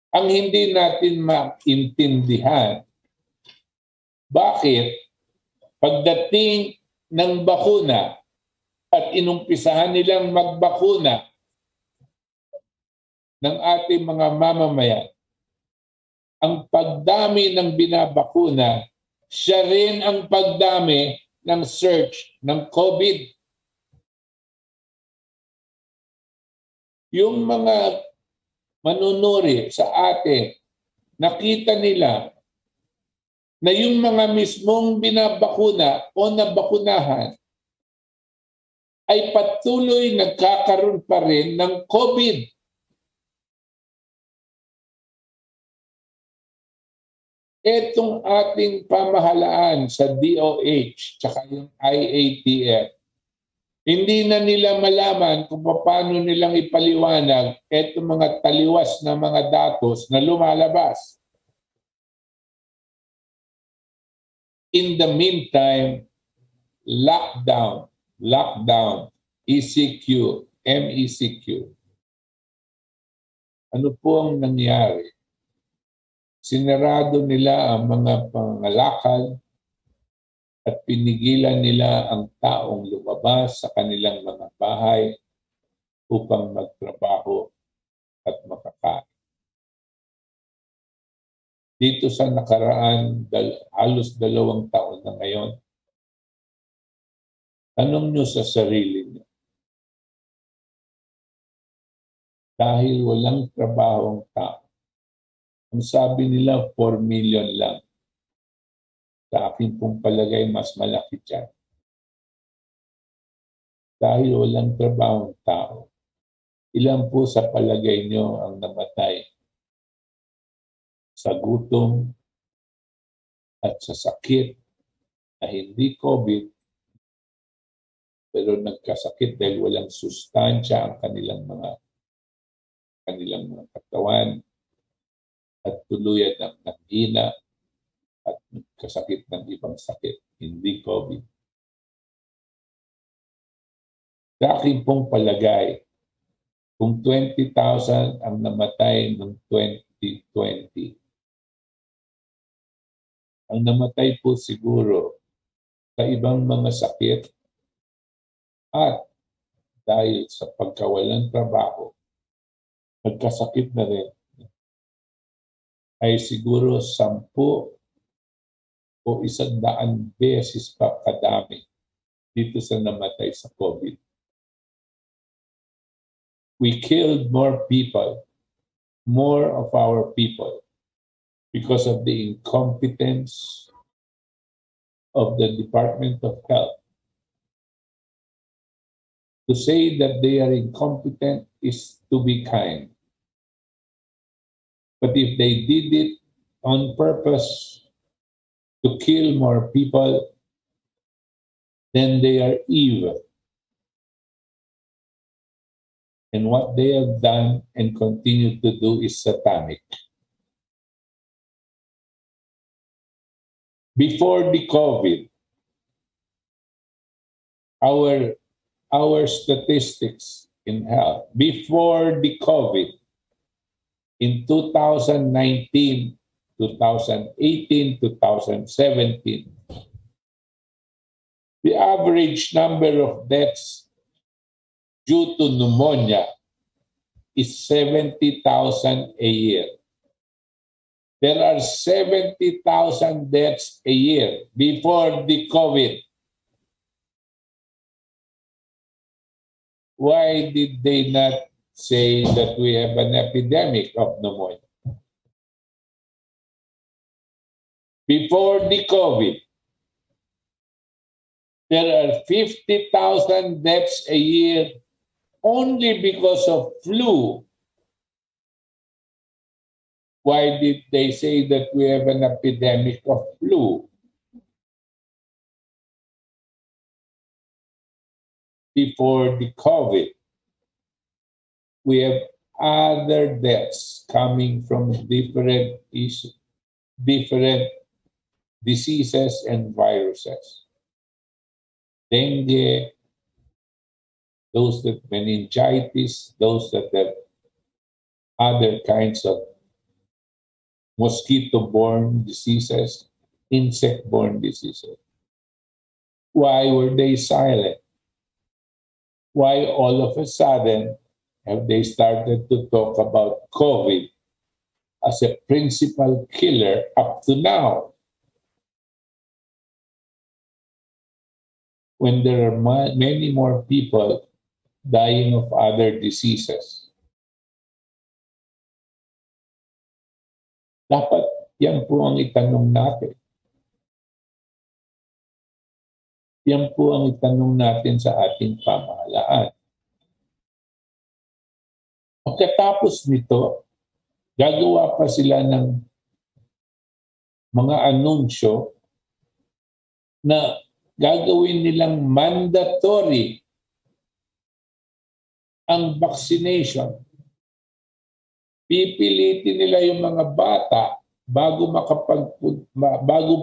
Ang hindi natin maintindihan, bakit pagdating ng bakuna at inumpisahan nilang magbakuna ng ating mga mamamayan, ang pagdami ng binabakuna, siya rin ang pagdami ng search ng COVID. Yung mga manunuri sa atin, nakita nila na yung mga mismong binabakuna o nabakunahan ay patuloy nagkakaroon pa rin ng COVID. Etong ating pamahalaan sa DOH tsaka yung IATF, hindi na nila malaman kung paano nilang ipaliwanag etong mga taliwas na mga datos na lumalabas. In the meantime, lockdown, ECQ, MECQ. Ano po ang nangyari? Sinarado nila ang mga pangalakal at pinigilan nila ang taong lumabas sa kanilang mga bahay upang magtrabaho at makakain. Dito sa nakaraan, halos 2 taon na ngayon, tanong nyo sa sarili nyo, dahil walang trabaho ang tao, ang sabi nila 4 million lang. Sa akin pong palagay, mas malaki dyan. Dahil walang trabaho ang tao, ilan po sa palagay nyo ang namatay sa gutom at sa sakit na hindi COVID, pero nagkasakit dahil walang sustansya ang kanilang mga katawan at tuluyan ng nanghina at kasakit ng ibang sakit, hindi COVID. Sa akin pong palagay, kung 20,000 ang namatay noong 2020. Ang namatay po siguro sa ibang mga sakit at dahil sa pagkawalan trabaho, nagkasakit na rin, ay siguro 10 o 100 beses pa kadami dito sa namatay sa COVID. We killed more people, more of our people, because of the incompetence of the Department of Health. To say that they are incompetent is to be kind. But if they did it on purpose to kill more people, then they are evil. And what they have done and continue to do is satanic. Before the COVID, our statistics in health, before the COVID, in 2019, 2018, 2017, the average number of deaths due to pneumonia is 70,000 a year. There are 70,000 deaths a year before the COVID. Why did they not say that we have an epidemic of pneumonia? Before the COVID, there are 50,000 deaths a year only because of flu. Why did they say that we have an epidemic of flu? Before the COVID, we have other deaths coming from different issues, different diseases and viruses. Dengue, those that meningitis, those that have other kinds of mosquito-borne diseases, insect-borne diseases. Why were they silent? Why all of a sudden have they started to talk about COVID as a principal killer up to now? When there are many more people dying of other diseases. Dapat yan po ang itanong natin. Yan po ang itanong natin sa ating pamahalaan. Pagkatapos nito, gagawa pa sila ng mga anunsyo na gagawin nilang mandatory ang vaccination. Pipilitin nila yung mga bata bago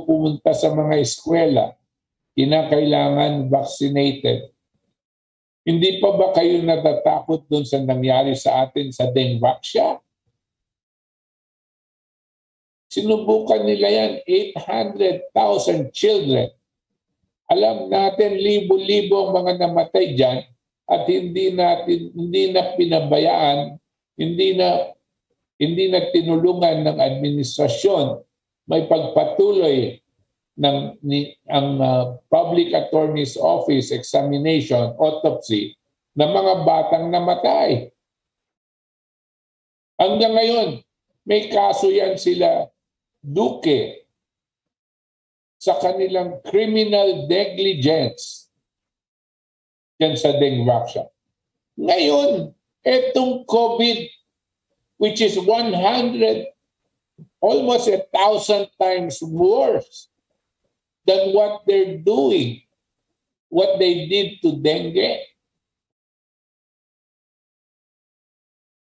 pumunta sa mga eskwela, kinakailangan vaccinated. Hindi pa ba kayo natatakot doon sa nangyari sa atin sa Dengvaxia? Sinubukan nila yan, 800,000 children. Alam natin, libo-libo ang mga namatay dyan at hindi na pinabayaan, hindi na tinulungan ng administrasyon. May pagpatuloy ang Public Attorney's Office examination, autopsy ng mga batang namatay. Hanggang ngayon, may kaso yan sila Duque sa kanilang criminal negligence yan sa Dengvaxia. Ngayon, etong COVID, which is 100, almost 1,000 times worse than what they're doing, what they did to dengue.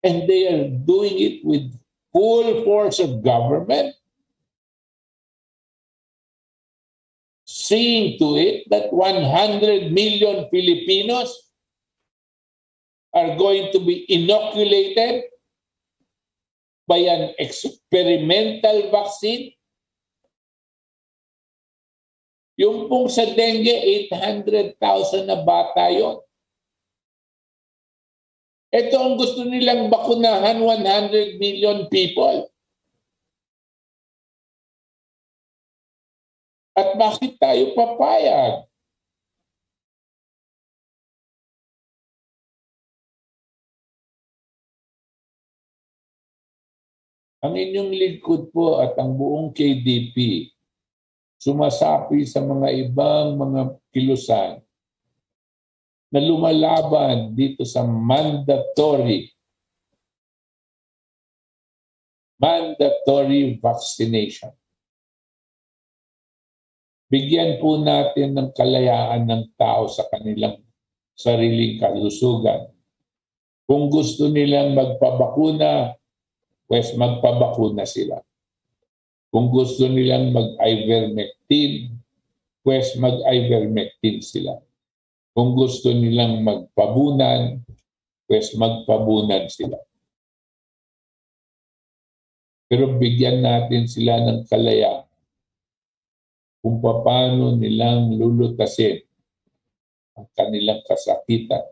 And they are doing it with full force of government, seeing to it that 100 million Filipinos are going to be inoculated by an experimental vaccine. Yung pong sa dengue, 800,000 na bata yon. Ito ang gusto nilang bakunahan, 100 million people. At bakit tayo papayag? Ang inyong lingkod po at ang buong KDP sumasapi sa mga ibang mga kilusan na lumalaban dito sa mandatory vaccination. Bigyan po natin ng kalayaan ng tao sa kanilang sariling kalusugan. Kung gusto nilang magpabakuna, pues magpabakuna sila. Kung gusto nilang mag-ivermectin, pues mag-ivermectin sila. Kung gusto nilang magpabunan, pues magpabunan sila. Pero bigyan natin sila ng kalayaan kung paano nilang lulutasin ang kanilang kasakitan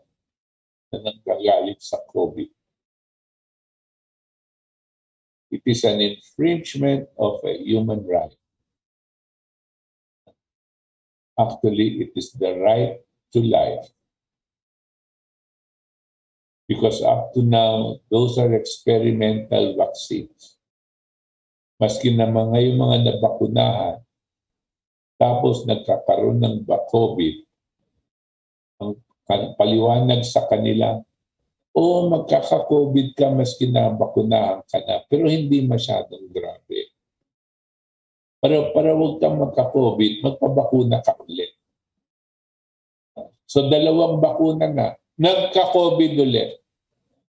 na nanggagaling sa COVID. It is an infringement of a human right. Actually, it is the right to life. Because up to now, those are experimental vaccines. Maski na yung mga nabakunahan, tapos nagkakaroon ng COVID, ang paliwanag sa kanila, magkaka-COVID ka maski na bakunahan ka na, pero hindi masyadong grabe. Para huwag kang magka-COVID, magpabakuna ka ulit. So 2 bakuna na, nagka-COVID ulit.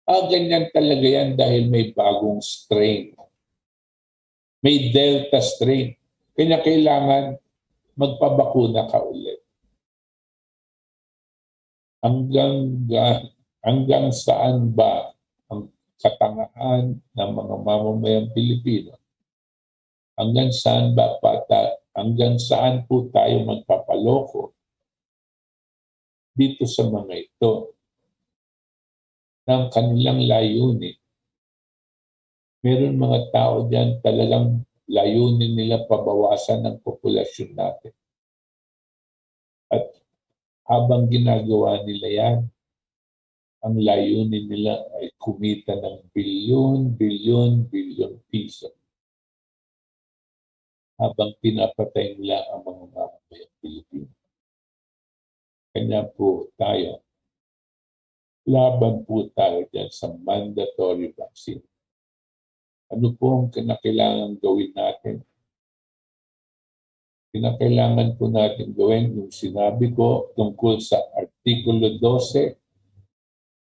Ganyan talaga yan dahil may bagong strain. May Delta strain. Kaya kailangan magpabakuna ka ulit. Hanggang saan ba ang katangahan ng mga mamamayang Pilipino? Hanggang saan po tayo magpapaloko dito sa mga ito ng kanilang layunin? Meron mga tao diyan talagang layunin nila pabawasan ng populasyon natin. At habang ginagawa nila yan, ang layunin nila ay kumita ng bilyon piso. Habang pinapatay nila ang mga mamamayang Pilipino. Kanya po tayo, laban po tayo dyan sa mandatory vaccine. Ano po ang kinakailangan gawin natin? Kinakailangan po natin gawin yung sinabi ko tungkol sa Artikulo 12,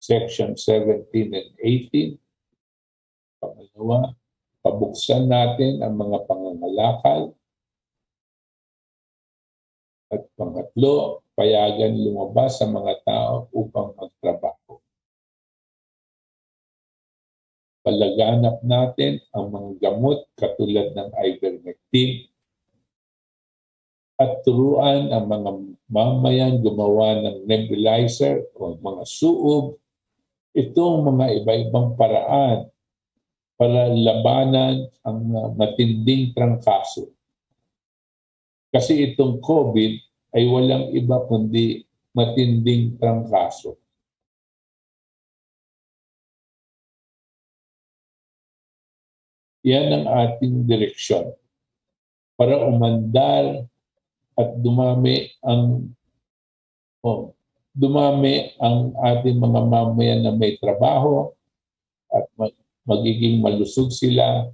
Section 17 and 18. Pangalawa, pabuksan natin ang mga pangangalakal. At pangatlo, payagan lumabas sa mga tao upang magtrabaho. Palaganap natin ang mga gamot katulad ng ivermectin at turuan ang mga mamayan gumawa ng nebulizer o mga suob. Itong mga iba-ibang paraan para labanan ang matinding trangkaso. Kasi itong COVID ay walang iba kundi matinding trangkaso. Yan ang ating direksyon para umandar at dumami ang ating mga mamayan na may trabaho at magiging malusog sila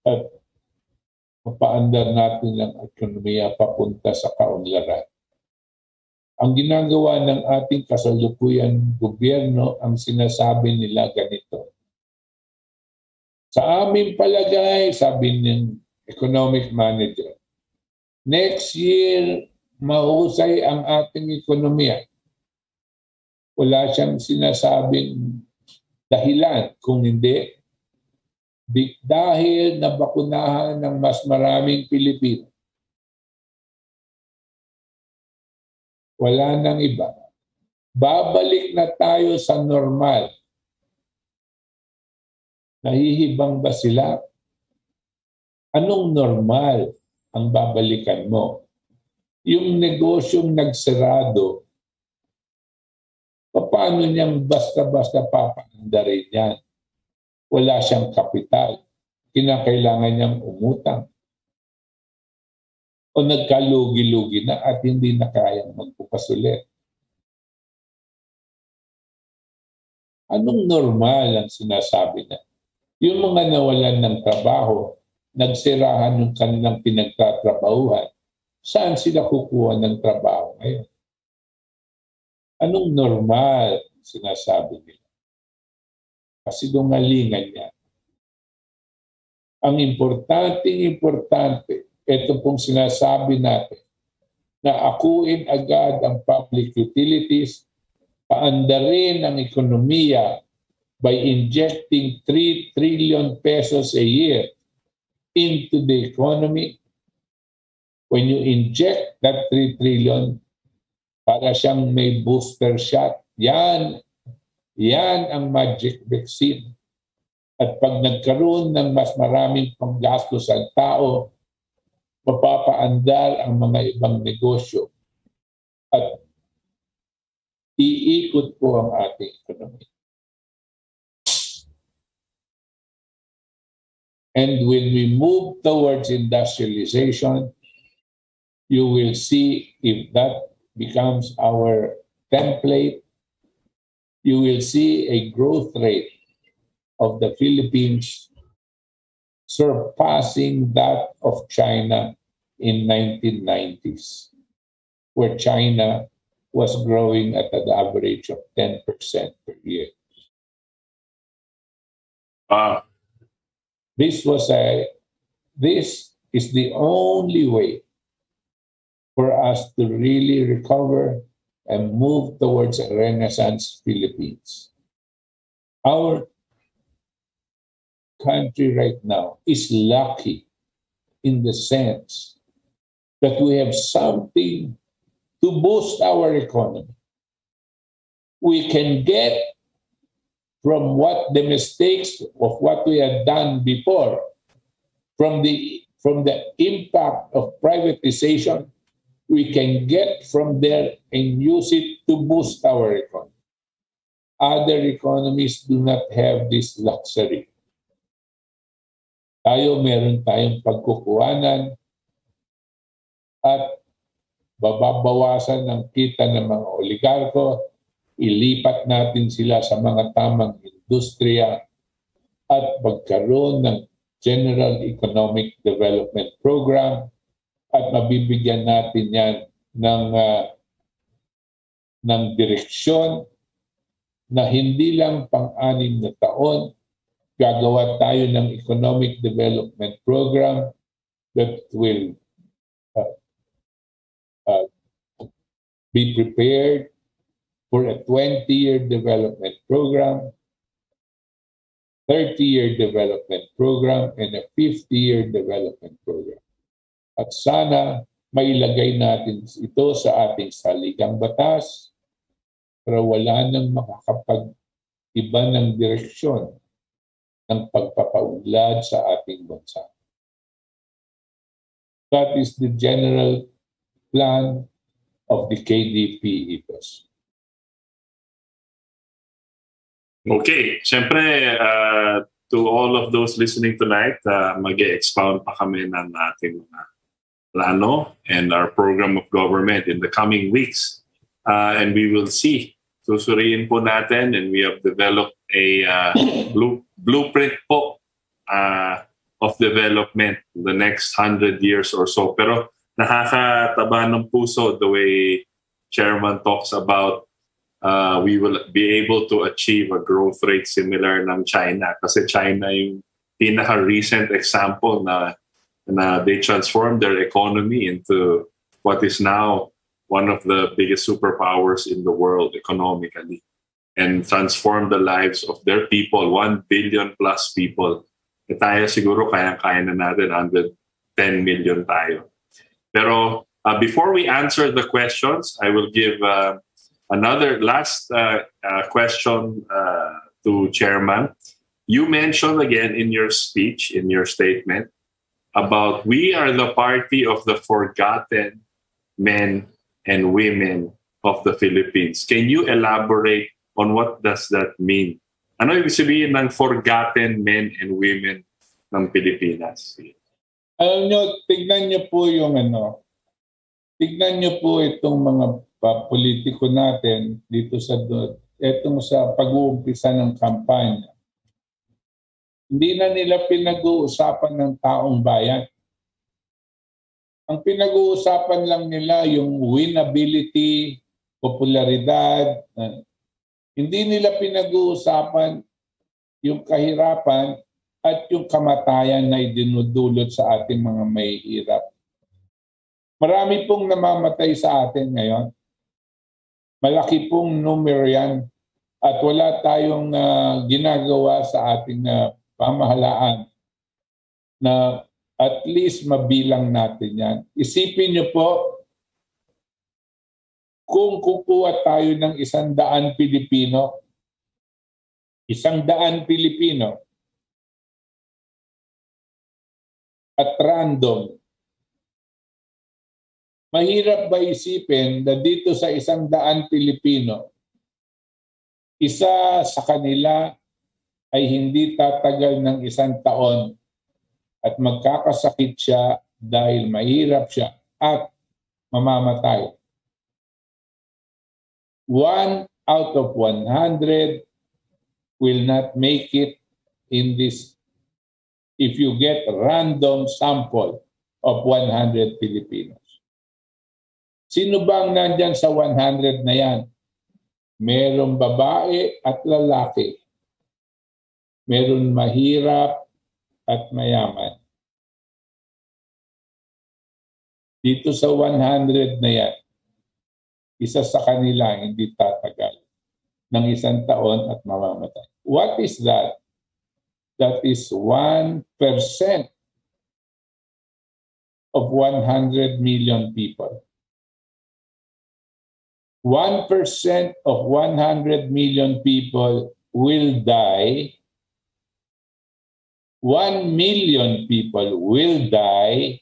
at mapaandar natin ang ekonomiya papunta sa kaunlaran. Ang ginagawa ng ating kasalukuyan gobyerno, ang sinasabi nila ganito. Sa aming palagay, sabi ng economic manager, next year, mahusay ang ating ekonomiya. Wala siyang sinasabing dahilan. Kung hindi, dahil nabakunahan ng mas maraming Pilipino, wala nang iba. Babalik na tayo sa normal. Nahihibang ba sila? Anong normal ang babalikan mo? Yung negosyong nagsarado, paano niyang basta-basta papaandarin yan? Wala siyang kapital. Kinakailangan niyang umutang. O nagkalugi-lugi na at hindi na kayang magbukas ulit. Anong normal ang sinasabi niya? Yung mga nawalan ng trabaho, nagsirahan ng kanilang pinagtatrabahuhan, saan sila kukuha ng trabaho ngayon? Anong normal sinasabi nila? Kasi dungalingan niya. Ang importante, ito pong sinasabi natin, na akuin agad ang public utilities, paandarin ang ekonomiya by injecting 3 trillion pesos a year into the economy. When you inject that 3 trillion, para siyang may booster shot. Yan ang magic vaccine. At pag nagkaroon ng mas maraming panggastos ang tao, mapapaandar ang mga ibang negosyo at iikot po ang ating ekonomiya. And when we move towards industrialization, you will see if that becomes our template, you will see a growth rate of the Philippines surpassing that of China in 1990s, where China was growing at an average of 10% per year. This is the only way for us to really recover and move towards a Renaissance Philippines. Our country right now is lucky in the sense that we have something to boost our economy. We can get from the mistakes of what we had done before, from the impact of privatization, we can get from there and use it to boost our economy. Other economies do not have this luxury. Meron tayong pagkukuhanan at bababawasan ng kita ng mga oligarko, ilipat natin sila sa mga tamang industriya at magkaroon ng General Economic Development Program at mabibigyan natin yan ng direksyon na hindi lang pang-anim na taon, gagawa tayo ng Economic Development Program that will be prepared for a 20-year development program, 30-year development program, and a 50-year development program. At sana mailagay natin ito sa ating saligang batas para wala nang makakapag-iba ng direksyon ng pagpapaunlad sa ating bansa. That is the general plan of the KDP ethos. Okay, siyempre to all of those listening tonight, mag-expound pa kami ng ating plano and our program of government in the coming weeks. And we will see. Susuriin po natin, and we have developed a blueprint po of development in the next 100 years or so. Pero nakakataba ng puso the way Chairman talks about we will be able to achieve a growth rate similar ng China. Kasi China yung pinaka-recent example na they transformed their economy into what is now one of the biggest superpowers in the world economically and transform the lives of their people, 1 billion plus people. E tayo siguro kaya-kaya na natin, 110 million tayo. Pero before we answer the questions, I will give another last question to Chairman. You mentioned again in your speech, in your statement, about we are the party of the forgotten men and women of the Philippines. Can you elaborate on what does that mean? Ano ibig sabihin ng forgotten men and women ng Pilipinas? Alam nyo, tignan nyo po yung tignan nyo po itong mga politiko natin dito sa pag-uumpisa ng kampanya. Hindi na nila pinag-uusapan ng taong bayan. Ang pinag-uusapan lang nila yung winnability, popularidad. Hindi nila pinag-uusapan yung kahirapan at yung kamatayan na idinudulot sa ating mga mahihirap. Marami pong namamatay sa atin ngayon. Malaki pong numero yan. At wala tayong ginagawa sa ating pamahalaan na at least mabilang natin yan. Isipin niyo po, kung kukuha tayo ng 100 Pilipino, 100 Pilipino, at random, mahirap ba isipin na dito sa 100 Pilipino, isa sa kanila ay hindi tatagal ng 1 taon at magkakasakit siya dahil mahirap siya at mamamatay. 1 out of 100 will not make it in this if you get a random sample of 100 Filipinos. Sino bang nandyan sa 100 na yan? Merong babae at lalaki. Meron mahirap at mayaman. Dito sa 100 na yan, isa sa kanila hindi tatagal ng 1 taon at mamamatay. What is that? That is 1% of 100 million people. 1% of 100 million people will die. 1 million people will die,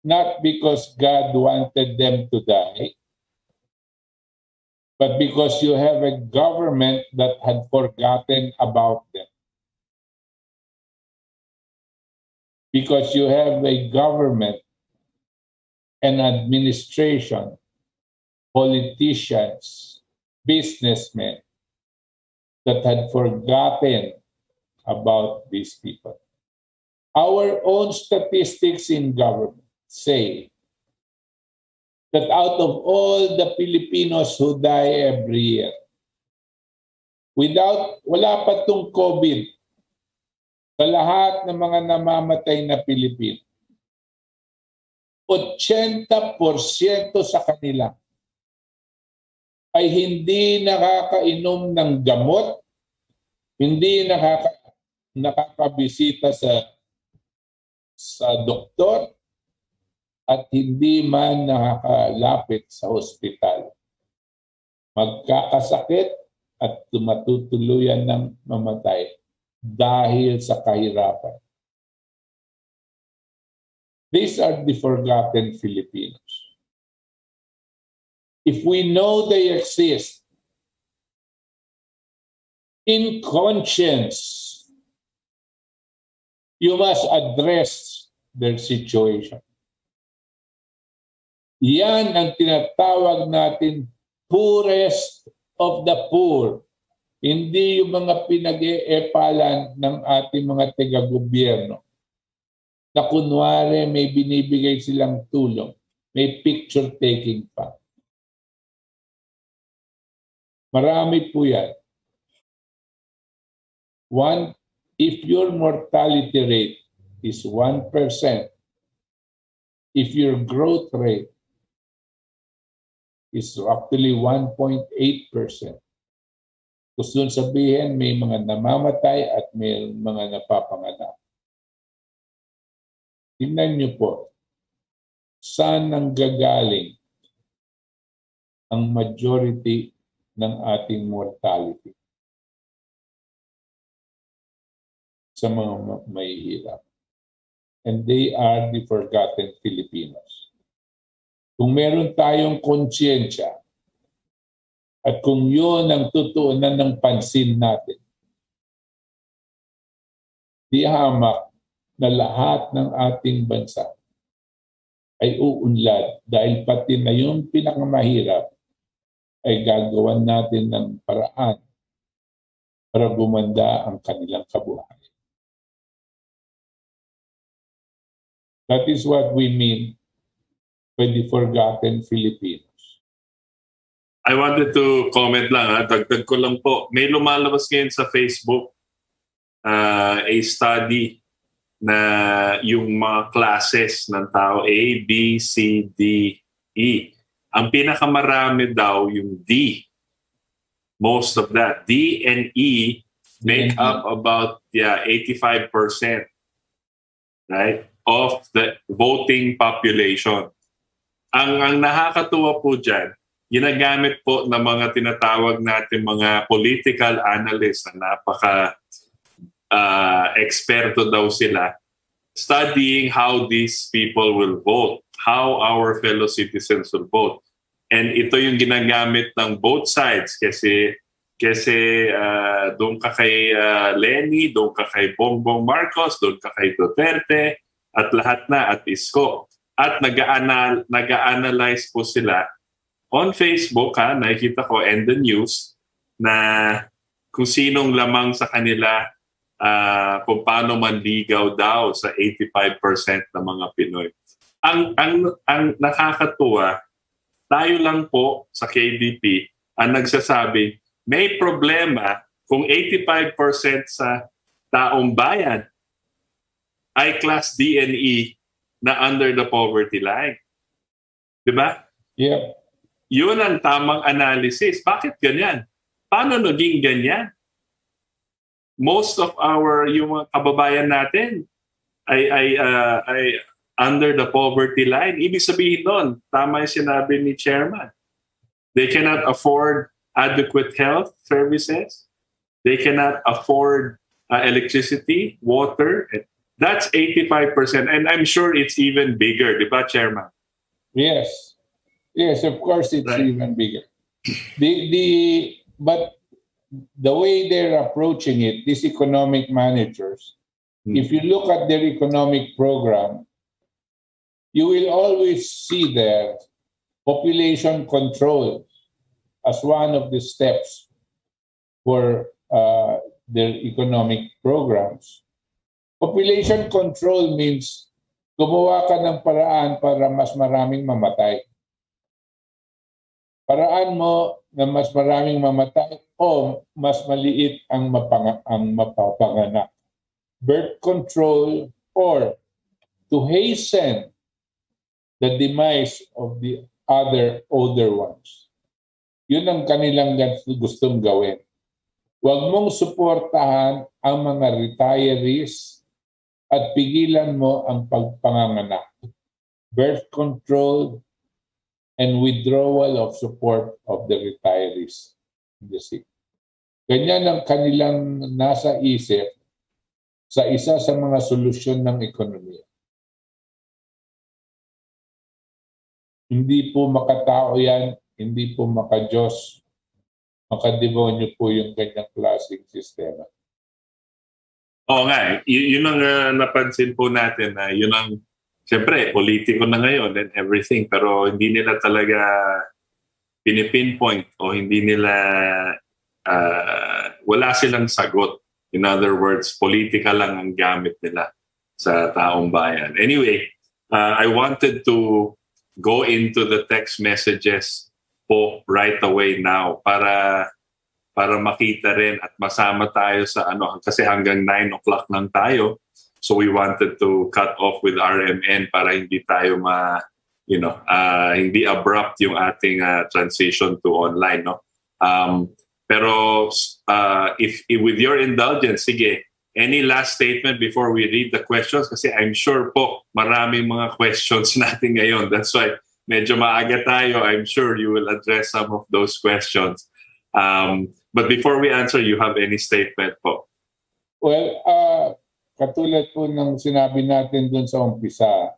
not because God wanted them to die, but because you have a government that had forgotten about them. Because you have a government, an administration, politicians, businessmen that had forgotten about these people. Our own statistics in government say that out of all the Filipinos who die every year, wala pa tong COVID, sa lahat ng mga namamatay na Pilipino, 80% sa kanila ay hindi nakakainom ng gamot, hindi nakakabisita sa doktor, at hindi man nakakalapit sa ospital. Magkakasakit at matutuluyan ng mamatay dahil sa kahirapan. These are the forgotten Filipinos. If we know they exist, in conscience, you must address their situation. Yan ang tinatawag natin poorest of the poor. Hindi yung mga pinag-eepalan ng ating mga taga-gobyerno na kunwari may binibigay silang tulong, may picture-taking pa. Marami po yan. If your mortality rate is 1%, if your growth rate is actually 1.8%, gusto sabihin may mga namamatay at may mga napapanganak. Tingnan niyo po, saan nanggagaling ang majority ng ating mortality? Sa mga mahihirap. And they are the forgotten Filipinos. Kung meron tayong konsyensya at kung yun ang tutuunan ng pansin natin, di hamak na lahat ng ating bansa ay uunlad dahil pati na yung pinakamahirap ay gagawan natin ng paraan para gumanda ang kanilang kabuhayan. That is what we mean by the forgotten Filipinos. I wanted to comment lang, dagdag ko lang po. May lumalabas ngayon sa Facebook a study na yung mga classes ng tao, A, B, C, D, E. Ang pinakamarami daw yung D. Most of that. D and E make up about 85%, right, of the voting population. Ang nakakatuwa po dyan, ginagamit po ng mga tinatawag natin mga political analysts na napaka eksperto daw sila, studying how these people will vote, how our fellow citizens will vote. And ito yung ginagamit ng both sides kasi doon ka kay Lenny, doon ka kay Bongbong Marcos, doon ka kay Duterte, at lahat na, at Isko. At nag-a-analyze po sila on Facebook, nakikita ko, and the news, na kung sinong lamang sa kanila, kung paano manligaw daw sa 85% ng mga Pinoy. Ang nakakatuwa, tayo lang po sa KDP ang nagsasabi, may problema kung 85% sa taong bayan ay class D and E na under the poverty line. Diba? Yeah. Yun ang tamang analysis. Bakit ganyan? Paano naging ganyan? Most of yung mga kababayan natin ay under the poverty line. Ibig sabihin doon, tama yung sinabi ni Chairman. They cannot afford adequate health services. They cannot afford electricity, water. That's 85%. And I'm sure it's even bigger, di ba, Chairman? Yes. Yes, of course it's right. Even bigger. But the way they're approaching it, these economic managers, if you look at their economic program, you will always see there population control as one of the steps for their economic programs. Population control means gumawa ka ng paraan para mas maraming mamatay. Paraan mo na mas maraming mamatay o mas maliit ang mapapanganak. Birth control or to hasten the demise of the other older ones. Yun ang kanilang gustong gawin. Huwag mong suportahan ang mga retirees at pigilan mo ang pagpanganganak. Birth control and withdrawal of support of the retirees in the city. Ganyan ang kanilang nasa isip sa isa sa mga solusyon ng ekonomiya. Hindi po makatao yan, hindi po maka-Diyos, makademonyo po yung ganyang klaseng sistema. Oo nga, yun ang napansin po natin na yun ang, siyempre, politiko na ngayon and everything, pero hindi nila talaga pinipinpoint o hindi nila, wala silang sagot. In other words, politika lang ang gamit nila sa taong bayan. Anyway, I wanted to go into the text messages po right away now para makita rin at masama tayo sa kasi hanggang 9 o'clock lang tayo. So we wanted to cut off with RMN para hindi tayo hindi abrupt yung ating transition to online, no? Pero if with your indulgence, sige, any last statement before we read the questions? Kasi I'm sure po maraming mga questions natin ngayon. That's why medyo maaga tayo. I'm sure you will address some of those questions. But before we answer, you have any statement po? Well, katulad po ng sinabi natin dun sa umpisa,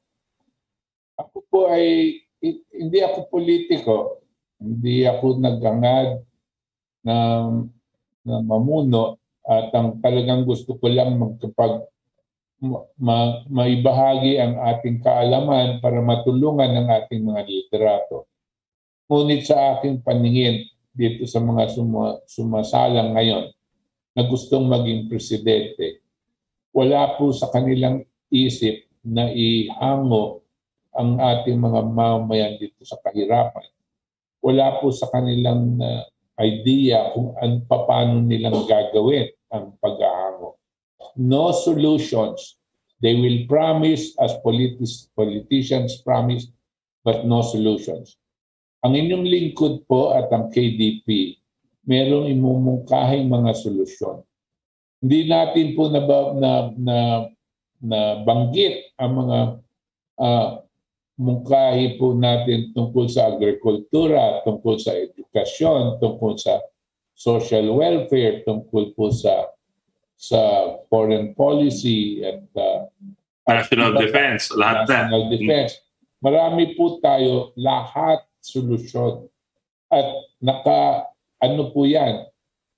ako po ay hindi ako politiko, hindi ako naghangad na mamuno, at ang talagang gusto ko lang maibahagi ang ating kaalaman para matulungan ng ating mga liderato. Ngunit sa aking paningin dito sa mga sumasalang ngayon na gustong maging presidente, wala po sa kanilang isip na ihango ang ating mga mamamayan dito sa kahirapan. Wala po sa kanilang idea kung paano nilang gagawin ang pag-ahango. No solutions. They will promise, as politicians promise, but no solutions. Ang inyong lingkod po at ang KDP, merong imumungkahing mga solusyon. Hindi natin po nabanggit ang mga mungkahi po natin tungkol sa agrikultura, tungkol sa edukasyon, tungkol sa social welfare, tungkol po sa foreign policy at national defense, lahat na. National defense. Marami po tayo, lahat solusyon. At ano po yan?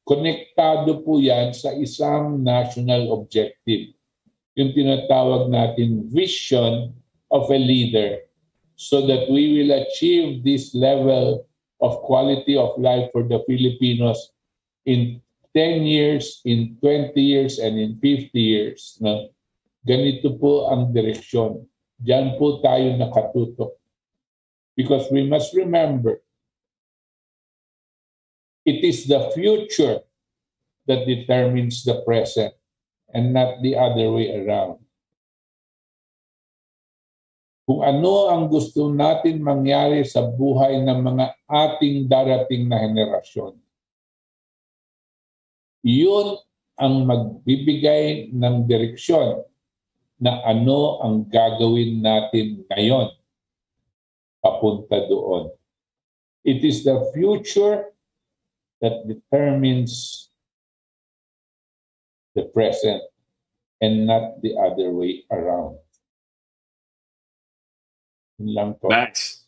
Konektado po yan sa isang national objective. Yung tinatawag natin vision of a leader, so that we will achieve this level of quality of life for the Filipinos in 10 years, in 20 years, and in 50 years. No? Ganito po ang direksyon. Diyan po tayo nakatutok. Because we must remember, it is the future that determines the present and not the other way around. Kung ano ang gusto natin mangyari sa buhay ng mga ating darating na henerasyon, yun ang magbibigay ng direksyon na ano ang gagawin natin ngayon papunta doon. It is the future that determines the present and not the other way around. Nice.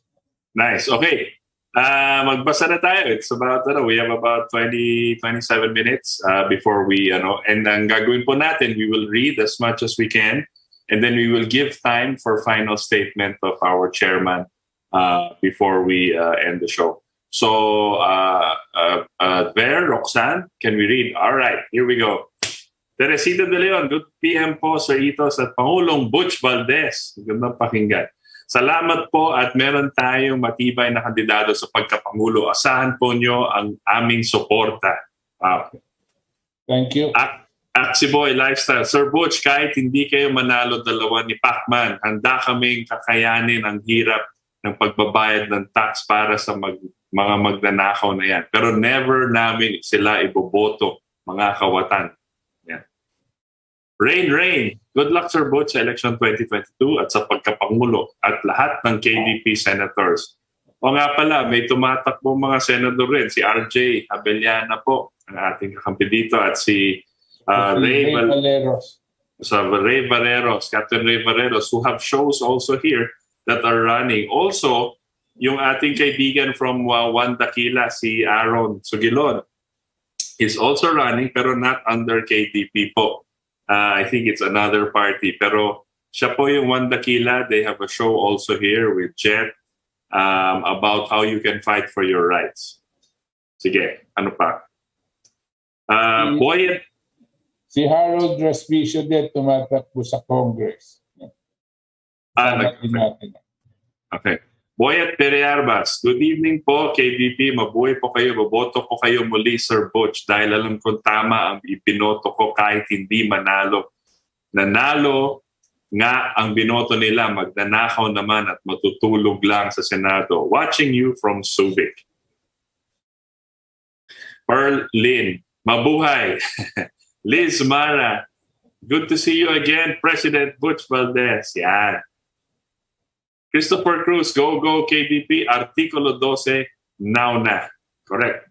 Okay. Magbasa na tayo. It's about, we have about 27 minutes before we, and ang gagawin po natin, we will read as much as we can, and then we will give time for final statement of our chairman before we end the show. So, there, Roxanne, can we read? All right, here we go. Teresita de Leon, good PM po, Sir Itos at Pangulong Butch Valdes. Magandang pakinggan. Salamat po at meron tayong matibay na kandidato sa pagkapangulo. Asahan po nyo ang aming suporta. Thank you. Axiboy Lifestyle. Sir Butch, kahit hindi kayo manalo dalawa ni Pacman, handa kaming kakayanin ang hirap ng pagbabayad ng tax para sa mga magnanakaw na yan. Pero never namin sila iboboto, mga kawatan. Yan. Rain. Good luck, Sir Butch, sa election 2022 at sa pagkapangulo at lahat ng KDP senators. O nga pala, may tumatakbo mga senador rin. Si RJ Abellana po, ang ating kakampi dito, at si Ray Valeros. Captain Ray Valeros, who have shows also here that are running. Also, yung ating kaibigan from One Dakila, si Aaron Sugilon, is also running pero not under KDP po. I think it's another party. Pero siya po yung One Dakila. They have a show also here with Jet about how you can fight for your rights. Sige, ano pa? Boy, si Harold Respicio din tumatakbo sa Congress. Okay. Boyet Perearbas, good evening po, KDP. Mabuhay po kayo. Boboto ko kayo muli, Sir Butch, dahil alam kong tama ang ipinoto ko kahit hindi manalo nanalo nga ang binoto nila, magnanakaw naman at matutulog lang sa Senado. Watching you from Subic. Pearl Lynn, mabuhay. Liz Mara, good to see you again, President Butch Valdes. Yan. Christopher Cruz, go, go, KBP, Artikulo 12, now na. Correct.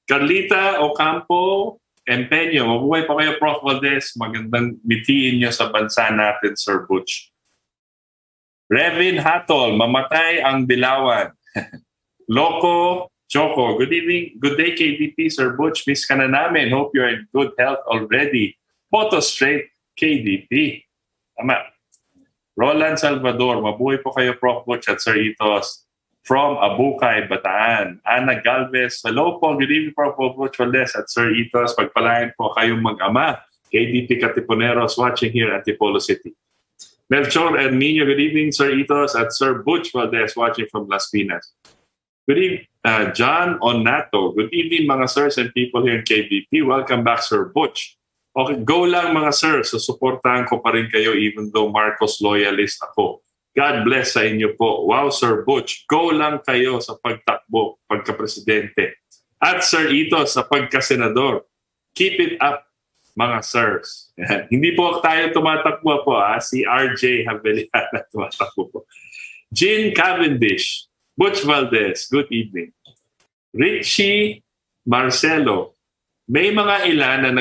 Carlita Ocampo, Empeño, mabuhay pa kayo, Prof. Valdes. Magandang mitiin nyo sa bansa natin, Sir Butch. Revin Hatol, mamatay ang dilawan. Loco Choco, good evening. Good day, KDP, Sir Butch. Miss ka na namin. Hope you're in good health already. Photo straight, KDP. Tama. Roland Salvador, mabuhay po kayo, Prof. Butch at Sir Itos. From Abukay, Bataan. Ana Galvez, hello po. Good evening, Prof. Butch Valdes at Sir Itos. Pagpalain po kayong mag-ama. KDP Katipuneros watching here at Antipolo City. Melchor Herminio, good evening, Sir Itos at Sir Butch Valdes watching from Las Pinas. Good evening, John Onato. Good evening, mga sirs and people here in KBP. Welcome back, Sir Butch. Okay, go lang mga sirs. Susuportahan ko pa rin kayo even though Marcos loyalist ako. God bless sa inyo po. Wow, Sir Butch. Go lang kayo sa pagtakbo, pagka-presidente. At Sir Ito sa pagka-senador. Keep it up, mga sirs. Hindi po tayo tumatakbo po. Si RJ Haveliana tumatakbo po. Jean Cavendish. Butch Valdes, good evening. Richie Marcelo. May mga ilan na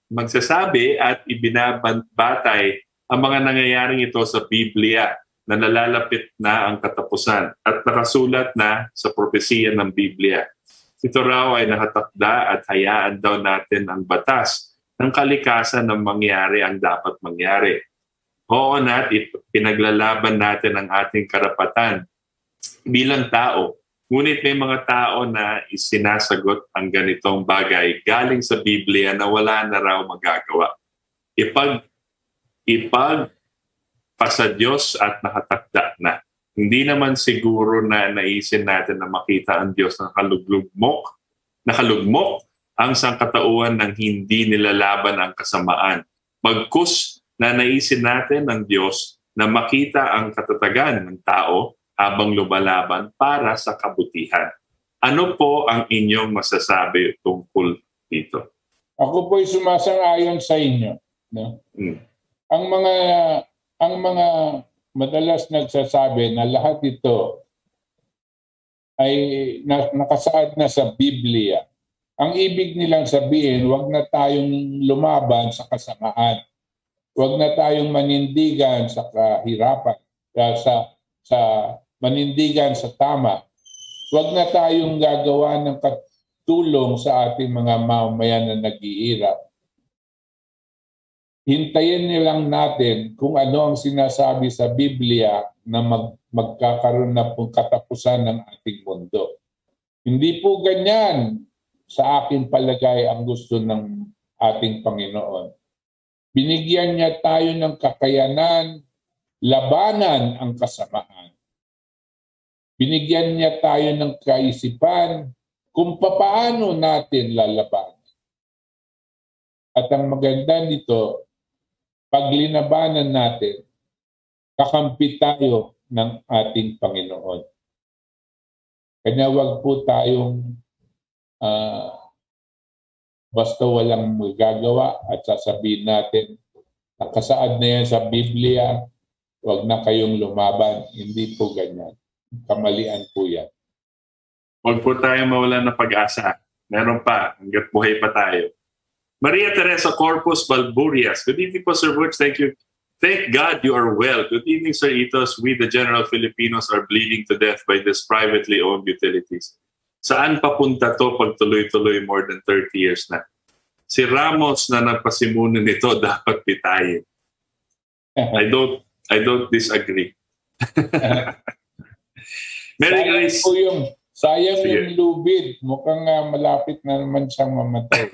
magsasabi at ibinabatay ang mga nangyayaring ito sa Biblia na nalalapit na ang katapusan at nakasulat na sa propesiya ng Biblia. Ito raw ay nakatakda at hayaan daw natin ang batas ng kalikasan ng mangyari ang dapat mangyari. Oo na't pinaglalaban natin ang ating karapatan bilang tao. Ngunit may mga tao na isinasagot ang ganitong bagay galing sa Biblia na wala na raw magagawa. Ipagpasa Diyos at nakatakda na. Hindi naman siguro na naisin natin na makita ang Diyos na nakalugmok ang sangkatauhan ng hindi nilalaban ang kasamaan. Bagkus na naisin natin ng Diyos na makita ang katatagan ng tao habang lumalaban para sa kabutihan. Ano po ang inyong masasabi tungkol dito? Ako po'y sumasang-ayon sa inyo. No? Ang mga madalas nagsasabi na lahat ito ay nakasaad na sa Biblia. Ang ibig nilang sabihin, huwag na tayong lumaban sa kasamaan. Huwag na tayong manindigan sa kahirapan, sa manindigan sa tama. Huwag na tayong gagawa ng katulong sa ating mga mamamayan na naghihirap. Hintayin nilang natin kung ano ang sinasabi sa Biblia na magkakaroon na pong katapusan ng ating mundo. Hindi po ganyan sa aking palagay ang gusto ng ating Panginoon. Binigyan niya tayo ng kakayanan, labanan ang kasamaan. Binigyan niya tayo ng kaisipan kung papaano natin lalabanan. At ang maganda nito, pag linabanan natin, kakampi tayo ng ating Panginoon. Kaya wag po tayong basta walang magagawa at sasabihin natin, nakasaad na yan sa Biblia, wag na kayong lumaban. Hindi po ganyan. Kamalian po yan. Huwag po tayong mawalan ng pag-asa. Meron pa, hanggat buhay pa tayo. Maria Teresa Corpus Balburias. Good evening po, Sir Butch. Thank you. Thank God you are well. Good evening, Sir Itos. We, the general Filipinos, are bleeding to death by these privately owned utilities. Saan papunta to pag tuloy-tuloy more than 30 years na? Si Ramos na nagpasimuno nito dapat pitayin. I don't disagree. Mary Grace. Sayang yung lubid. Mukhang malapit na naman siyang mamatay.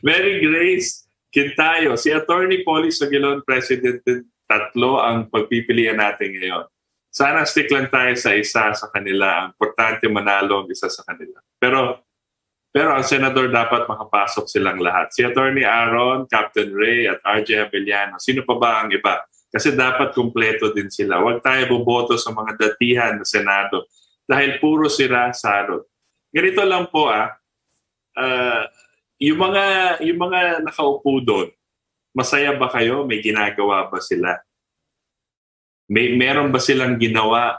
Mary Grace Quintayo. Si Attorney Polly Sogilon, President, tatlo ang pagpipilian natin ngayon. Sana stick lang tayo sa isa sa kanila. Ang importante manalo ang isa sa kanila. Pero Pero ang senador dapat makapasok silang lahat. Si Attorney Aaron, Captain Ray at RJ Abellano. Sino pa ba ang iba? Kasi dapat kumpleto din sila. Huwag tayo boboto sa mga datihan na Senado dahil puro sira sarot. Ganito lang po yung mga nakaupo doon, masaya ba kayo? May ginagawa ba sila? Meron ba silang ginawa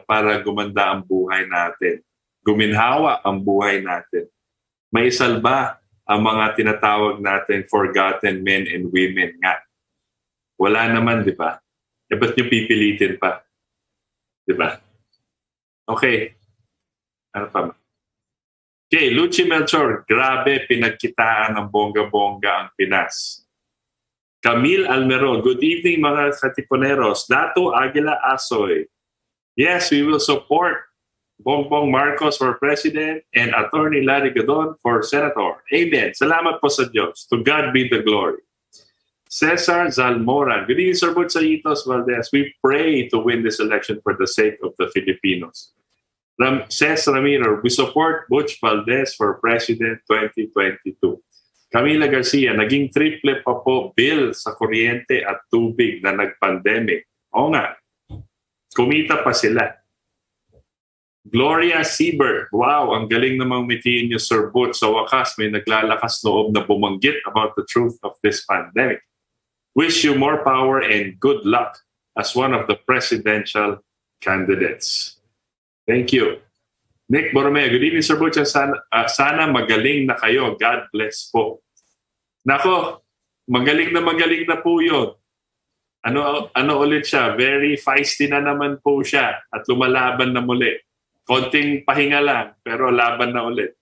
para gumanda ang buhay natin? Guminhawa ang buhay natin? May isalba ang mga tinatawag natin forgotten men and women nga. Wala naman, di ba? Ba't nyo pipilitin pa? Di ba? Okay. Ano pa? Okay, Luchi Melchor, grabe pinagkitaan ng bongga-bongga ang Pinas. Camille Almero, good evening mga Katipuneros. Dato Aguila Asoy. Yes, we will support Bongbong Marcos for President and Attorney Larry Gadon for Senator. Amen. Salamat po sa Diyos. To God be the glory. Cesar Zalmoran. Good evening, Sir Butch Valdes. We pray to win this election for the sake of the Filipinos. Ces Ramiro, we support Butch Valdes for President 2022. Camila Garcia, naging triple pa po bill sa kuryente at tubig na nag-pandemic. Oo nga, kumita pa sila. Gloria Sieber, wow, ang galing namang mitiin niyo, Sir Butch. Sa wakas, may naglalakas loob na bumanggit about the truth of this pandemic. Wish you more power and good luck as one of the presidential candidates. Thank you. Nick Borromeo, good evening, Sir Butch. Sana magaling na kayo. God bless po. Nako, magaling na po yun. Ano ulit siya? Very feisty na naman po siya at lumalaban na muli. Konting pahinga lang, pero laban na ulit.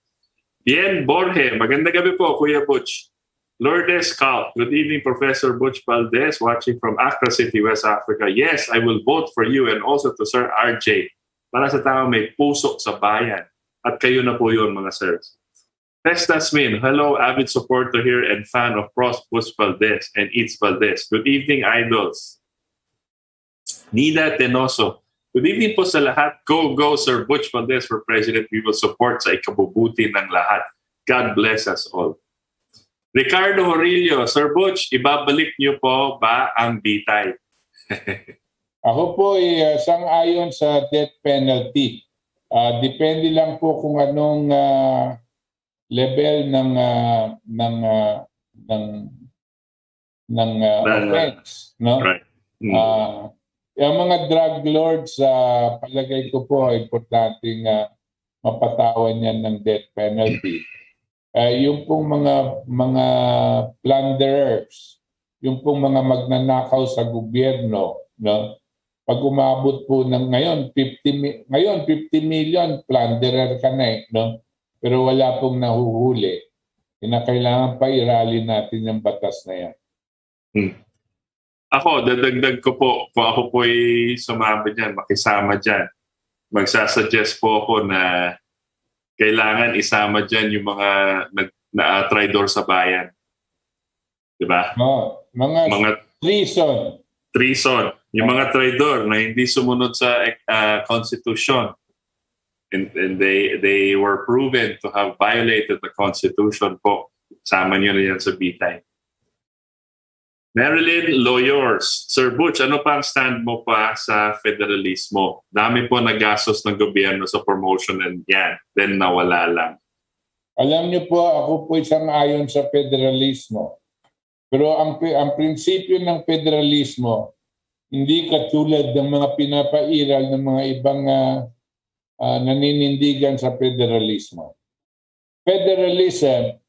Bien Borge, magandang gabi po, Kuya Butch. Lourdes Cal, good evening, Professor Butch Valdes, watching from Accra City, West Africa. Yes, I will vote for you and also to Sir RJ para sa tao may puso sa bayan. At kayo na po yun, mga sirs. Testasmin, hello, avid supporter here and fan of Prof. Butch Valdes and Eats Valdes. Good evening, idols. Nida Tenoso, good evening po sa lahat. Go, Sir Butch Valdes for President. We will support sa ikabubuti ng lahat. God bless us all. Ricardo Horillo, Sir Butch, ibabalik niyo po ba ang bitay? Ako po ay sang-ayon sa death penalty. Depende lang po kung anong level ng offense, no? Right. Yung mga drug lords, palagay ko po, importanteng mapatawan yan ng death penalty. Yung pong mga plunderers, yung pong mga magnanakaw sa gobyerno, no? Pag umabot po ng ngayon 50 million plunderer ka na no? Pero wala pong nahuhuli. Kinakailangan pa i-rally natin yung batas na yan. Ako, dadagdag ko po, kung ako po ay sumama dyan, makisama dyan, magsasuggest po ako na kailangan isama dyan yung mga traidor sa bayan. Diba? Mga treason. Yung mga traidor na hindi sumunod sa Constitution. And they were proven to have violated the Constitution po. Sama nyo na yan sa bitay. Marilyn Lawyers. Sir Butch, ano pa ang stand mo pa sa federalismo? Dami po nagastos ng gobyerno sa promotion and yan. Then nawala lang. Alam niyo po, ako po isang ayon sa federalismo. Pero ang prinsipyo ng federalismo, hindi katulad ng mga pinapairal ng mga ibang naninindigan sa federalismo. Federalism,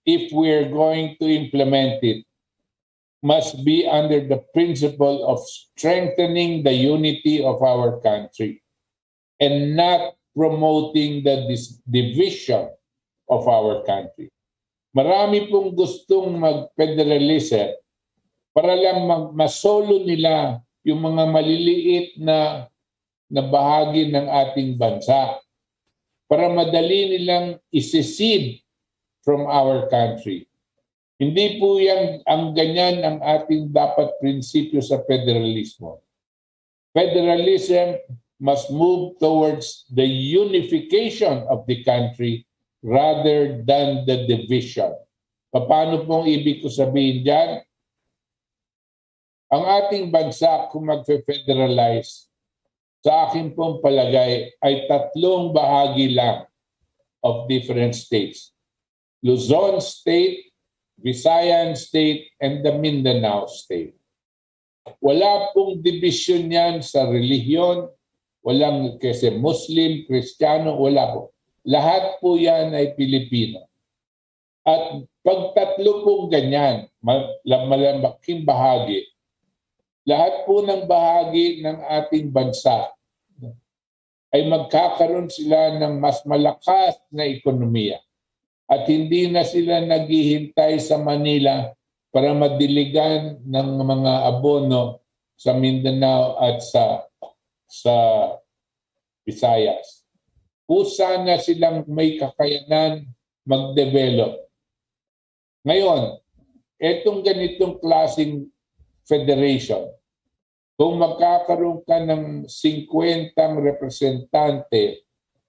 if we're going to implement it, must be under the principle of strengthening the unity of our country and not promoting the division of our country. Marami pong gustong mag-federalism para lang masolo nila yung mga maliliit na bahagi ng ating bansa para madali nilang isecede from our country. Hindi po yan ang ganyan ang ating dapat prinsipyo sa federalismo. Federalism must move towards the unification of the country rather than the division. Paano pong ibig ko sabihin dyan? Ang ating bansa kung mag-federalize, sa akin pong palagay ay tatlong bahagi lang of different states. Luzon State, Visayan State, and the Mindanao State. Wala pong division yan sa relihiyon, walang kasi Muslim, Kristiyano, wala po. Lahat po yan ay Pilipino. At pag tatlo pong ganyan, malalaking bahagi, lahat po ng bahagi ng ating bansa ay magkakaroon sila ng mas malakas na ekonomiya. At hindi na sila naghihintay sa Manila para madiligan ng mga abono sa Mindanao at sa Visayas. Pusa na silang may kakayanan mag-develop. Ngayon, etong ganitong klaseng federation, kung magkakaroon ka ng 50 representante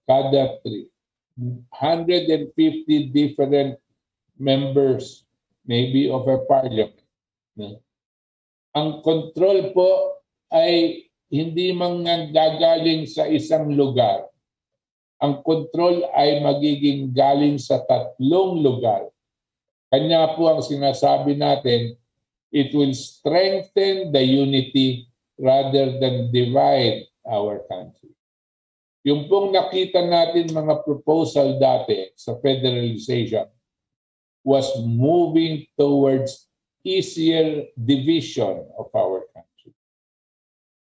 kada 150 different members maybe of a parliament. Ang control po ay hindi manggagaling sa isang lugar. Ang control ay magiging galing sa tatlong lugar. Kanya po ang sinasabi natin, it will strengthen the unity rather than divide our country. Yung pong nakita natin mga proposal dati sa federalization was moving towards easier division of our country.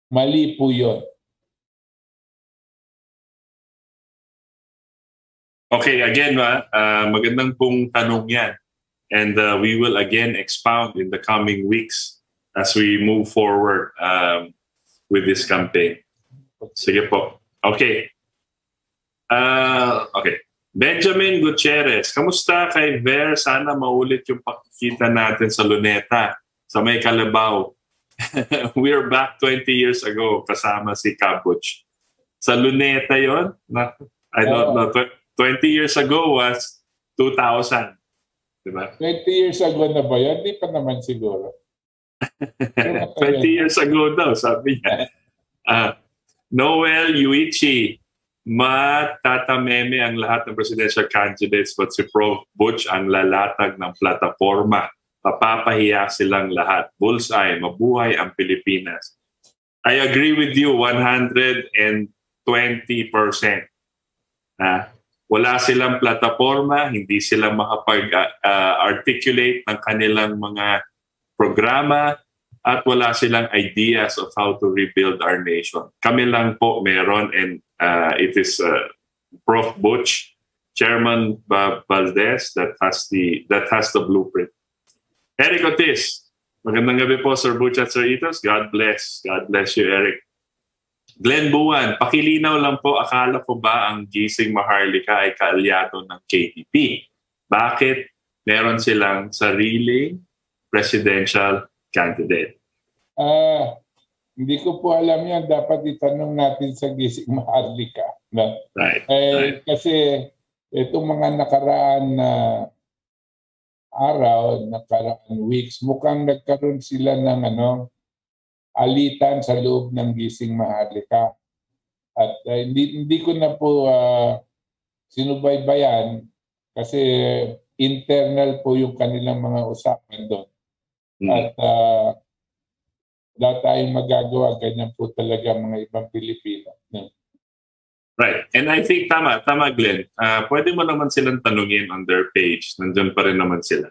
Mali po yun. Okay, again, magandang pong tanong yan. And we will again expound in the coming weeks as we move forward with this campaign. Sige po. Okay. Okay. Benjamin Gutierrez, kamusta kay Ver? Sana maulit yung pakikita natin sa Luneta, sa may Kalabaw. We're back 20 years ago kasama si Butch. Sa Luneta yon? I don't know. 20 years ago was 2000. Diba? 20 years ago na ba yun? Di pa naman siguro. 20 years ago daw, sabi niya. Noel Yuichi, matatameme ang lahat ng presidential candidates but si Prof. Butch ang lalatag ng plataforma. Papapahiya silang lahat. Bullseye, mabuhay ang Pilipinas. I agree with you 120%. Wala silang plataforma, hindi sila makapag-articulate ng kanilang mga programa, at wala silang ideas of how to rebuild our nation. Kami lang po meron, and it is Prof. Butch, Chairman Valdes that has the blueprint. Eric Otis, magandang gabi po Sir Butch at Sir Itos. God bless. God bless you, Eric. Glenn Buwan, pakilinaw lang po, akala ko ba ang Gising Maharlika ay kaalyado ng KDP? Bakit meron silang sariling presidential candidate? Hindi ko po alam yan. Dapat itanong natin sa Gising Maharlika. Right. Kasi itong mga nakaraan na araw, nakaraan weeks, mukhang nagkaroon sila ng alitan sa loob ng Gising Maharlika. At hindi ko na po sinubaybayan kasi internal po yung kanilang mga usapan doon. At wala tayong magagawa, ganyan po talaga mga ibang Pilipino. Right. And I think tama Glenn. Pwede mo naman silang tanungin on their page. Nandun pa rin naman sila.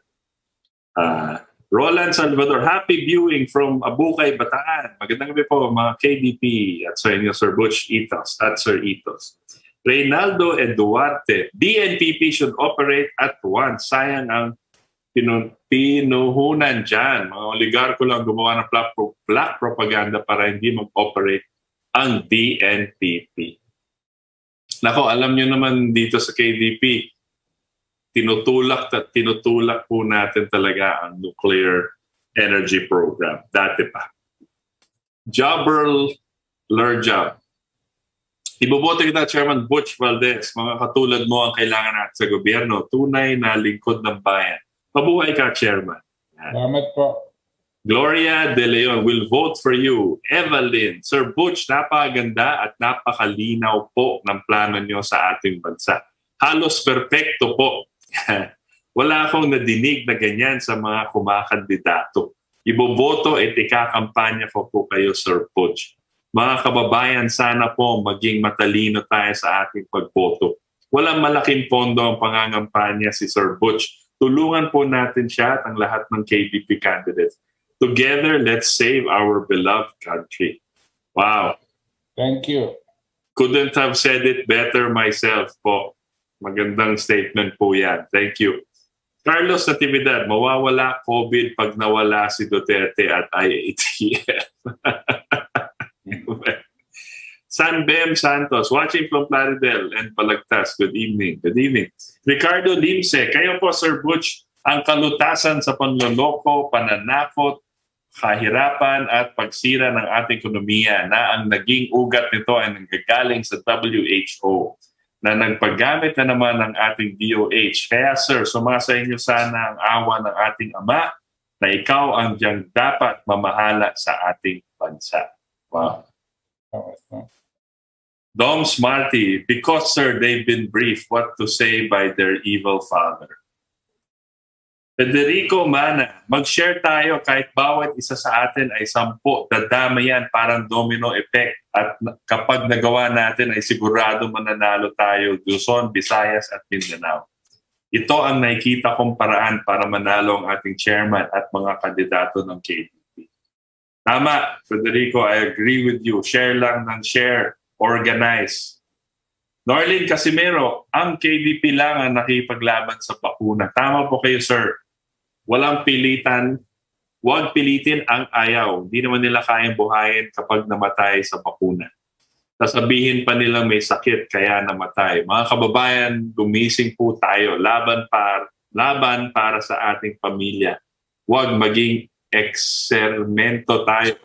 Roland Salvador, happy viewing from Abukay, Bataan. Magandang gabi po mga KDP at sa inyo Sir Butch Itos at Sir Itos. Reynaldo Eduarte, DNPP should operate at once. Sayang ang pinuhunan dyan. Mga oligarko lang gumawa ng black propaganda para hindi mag-operate ang DNPP. Nako, alam nyo naman dito sa KDP, tinutulak po natin talaga ang nuclear energy program. Dati pa. Jobberl Lerjab. Iboboto kita, Chairman Butch Valdes. Mga katulad mo ang kailangan natin sa gobyerno. Tunay na lingkod ng bayan. Mabuhay ka, Chairman. Salamat po. Gloria De Leon will vote for you. Evelyn, Sir Butch, napakaganda at napakalinaw po ng plano nyo sa ating bansa. Halos perpekto po. Wala akong nadinig na ganyan sa mga kumakandidato. Iboboto at ikakampanya ko po kayo, Sir Butch. Mga kababayan, sana po maging matalino tayo sa ating pagboto. Walang malaking pondo ang pangangampanya si Sir Butch. Tulungan po natin siya at ang lahat ng KDP candidates. Together, let's save our beloved country. Wow. Thank you. Couldn't have said it better myself po. Magandang statement po yan. Thank you. Carlos Natividad, mawawala COVID pag nawala si Duterte at IATF. San Bem Santos, watching from Plaridel and Balagtas. Good evening. Good evening. Ricardo Limse, kayo po, Sir Butch, ang kalutasan sa panloloko, pananakot, kahirapan at pagsira ng ating ekonomiya na ang naging ugat nito ay nanggagaling sa WHO na nagpagamit na naman ng ating DOH. Kaya sir, sumasa inyo sana ang awa ng ating Ama na ikaw ang diyang dapat mamahala sa ating bansa. Wow. Dom Smarty, because sir, they've been briefed what to say by their evil father. Federico Mana, mag-share tayo kahit bawat isa sa atin ay 10. Dadama yan, parang domino effect. At kapag nagawa natin ay sigurado mananalo tayo Luzon, Visayas at Mindanao. Ito ang nakikita kong paraan para manalo ang ating chairman at mga kandidato ng KDP. Tama, Federico, I agree with you. Share lang ng share, organize. Norlene Casimero, ang KDP lang ang nakipaglaban sa bakuna. Tama po kayo, sir. Walang pilitan, huwag pilitin ang ayaw. Hindi naman nila kayang buhayin kapag namatay sa bakuna. Sasabihin pa nilang may sakit kaya namatay. Mga kababayan, gumising po tayo. Laban para sa ating pamilya. Huwag maging eksperimento tayo.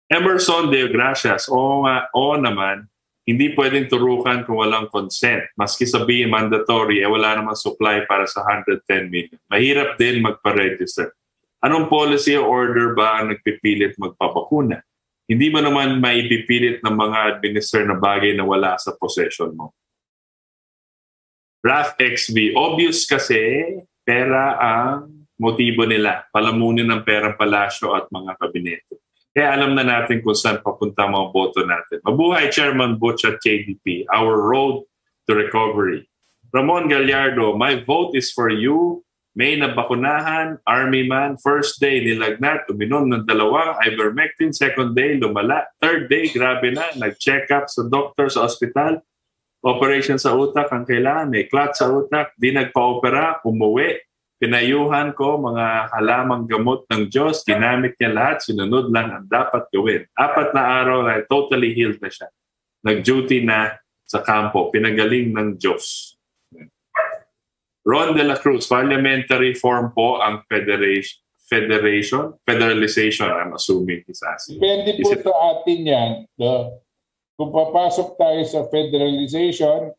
Emerson De Gracias, oo naman, hindi pwedeng turukan kung walang consent. Maski sabihin mandatory, wala namang supply para sa 110 million. Mahirap din magpa-register. Anong policy o order ba ang nagpipilit magpapakuna? Hindi mo naman maipipilit ng mga administer na bagay na wala sa possession mo. Raf XV, obvious kasi pera ang motibo nila. Palamunin ng perang palasyo at mga kabinete. Kaya alam na natin kung saan papunta mga boto natin. Mabuhay Chairman Butch at KDP, our road to recovery. Ramon Gallardo, my vote is for you. May nabakunahan, army man, first day nilagnat, uminom ng 2 ivermectin, second day lumala, third day grabe na, nag-check up sa doktor sa ospital, operation sa utak ang kailangan, may clot sa utak, di nagpa-opera, umuwi. Pinayuhan ko mga halamang gamot ng Diyos, ginamit niya lahat, sinunod lang ang dapat gawin. 4 na araw na totally healed na siya. Nag-duty na sa kampo, pinagaling ng Diyos. Ron de la Cruz, parliamentary form po ang federalization, I'm assuming is asking. Depende po sa atin yan. Kung papasok tayo sa federalization,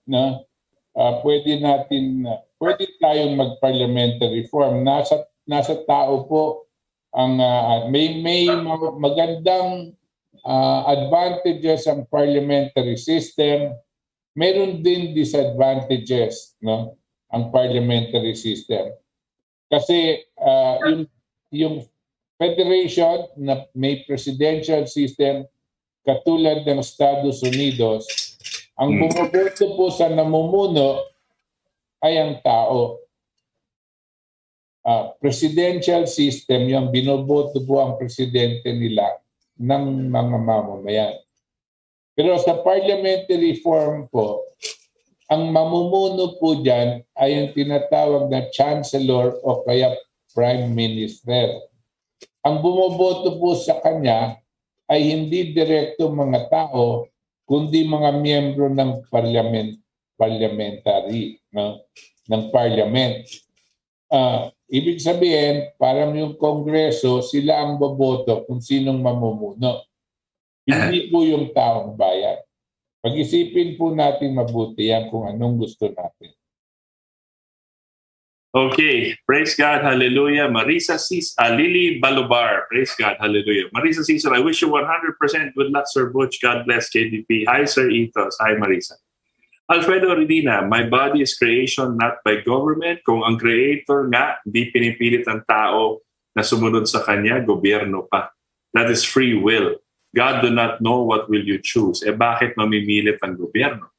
pwede tayong mag-parliamentary form. Nasa tao po ang may magandang advantages ang parliamentary system. Meron din disadvantages, no? Ang parliamentary system. Kasi yung federation na may presidential system katulad ng Estados Unidos, ang bumoboto po sa namumuno ay ang tao. Presidential system, yung binoboto po ang presidente nila ng mga mamamayan. Pero sa parliamentary form po, ang mamumuno po dyan ay yung tinatawag na chancellor o kaya prime minister. Ang bumoboto po sa kanya ay hindi direkto mga tao, kundi mga miyembro ng parliamentary, no? Ng parliament. Ibig sabihin, parang yung kongreso, sila ang boboto kung sinong mamumuno. Hindi po yung taong bayan. Pag-isipin po natin mabuti yan kung anong gusto natin. Okay, praise God, hallelujah. Marisa Lily Balubar, praise God, hallelujah. Marisa Cesar, I wish you 100% good luck, Sir Butch. God bless KDP. Hi, Sir Itos. Hi, Marisa. Alfredo Redina, my body is creation, not by government. Kung ang creator nga, di pinipilit ang tao na sumunod sa kanya, gobyerno pa. That is free will. God do not know what will you choose. Bakit mamimilit ang gobyerno?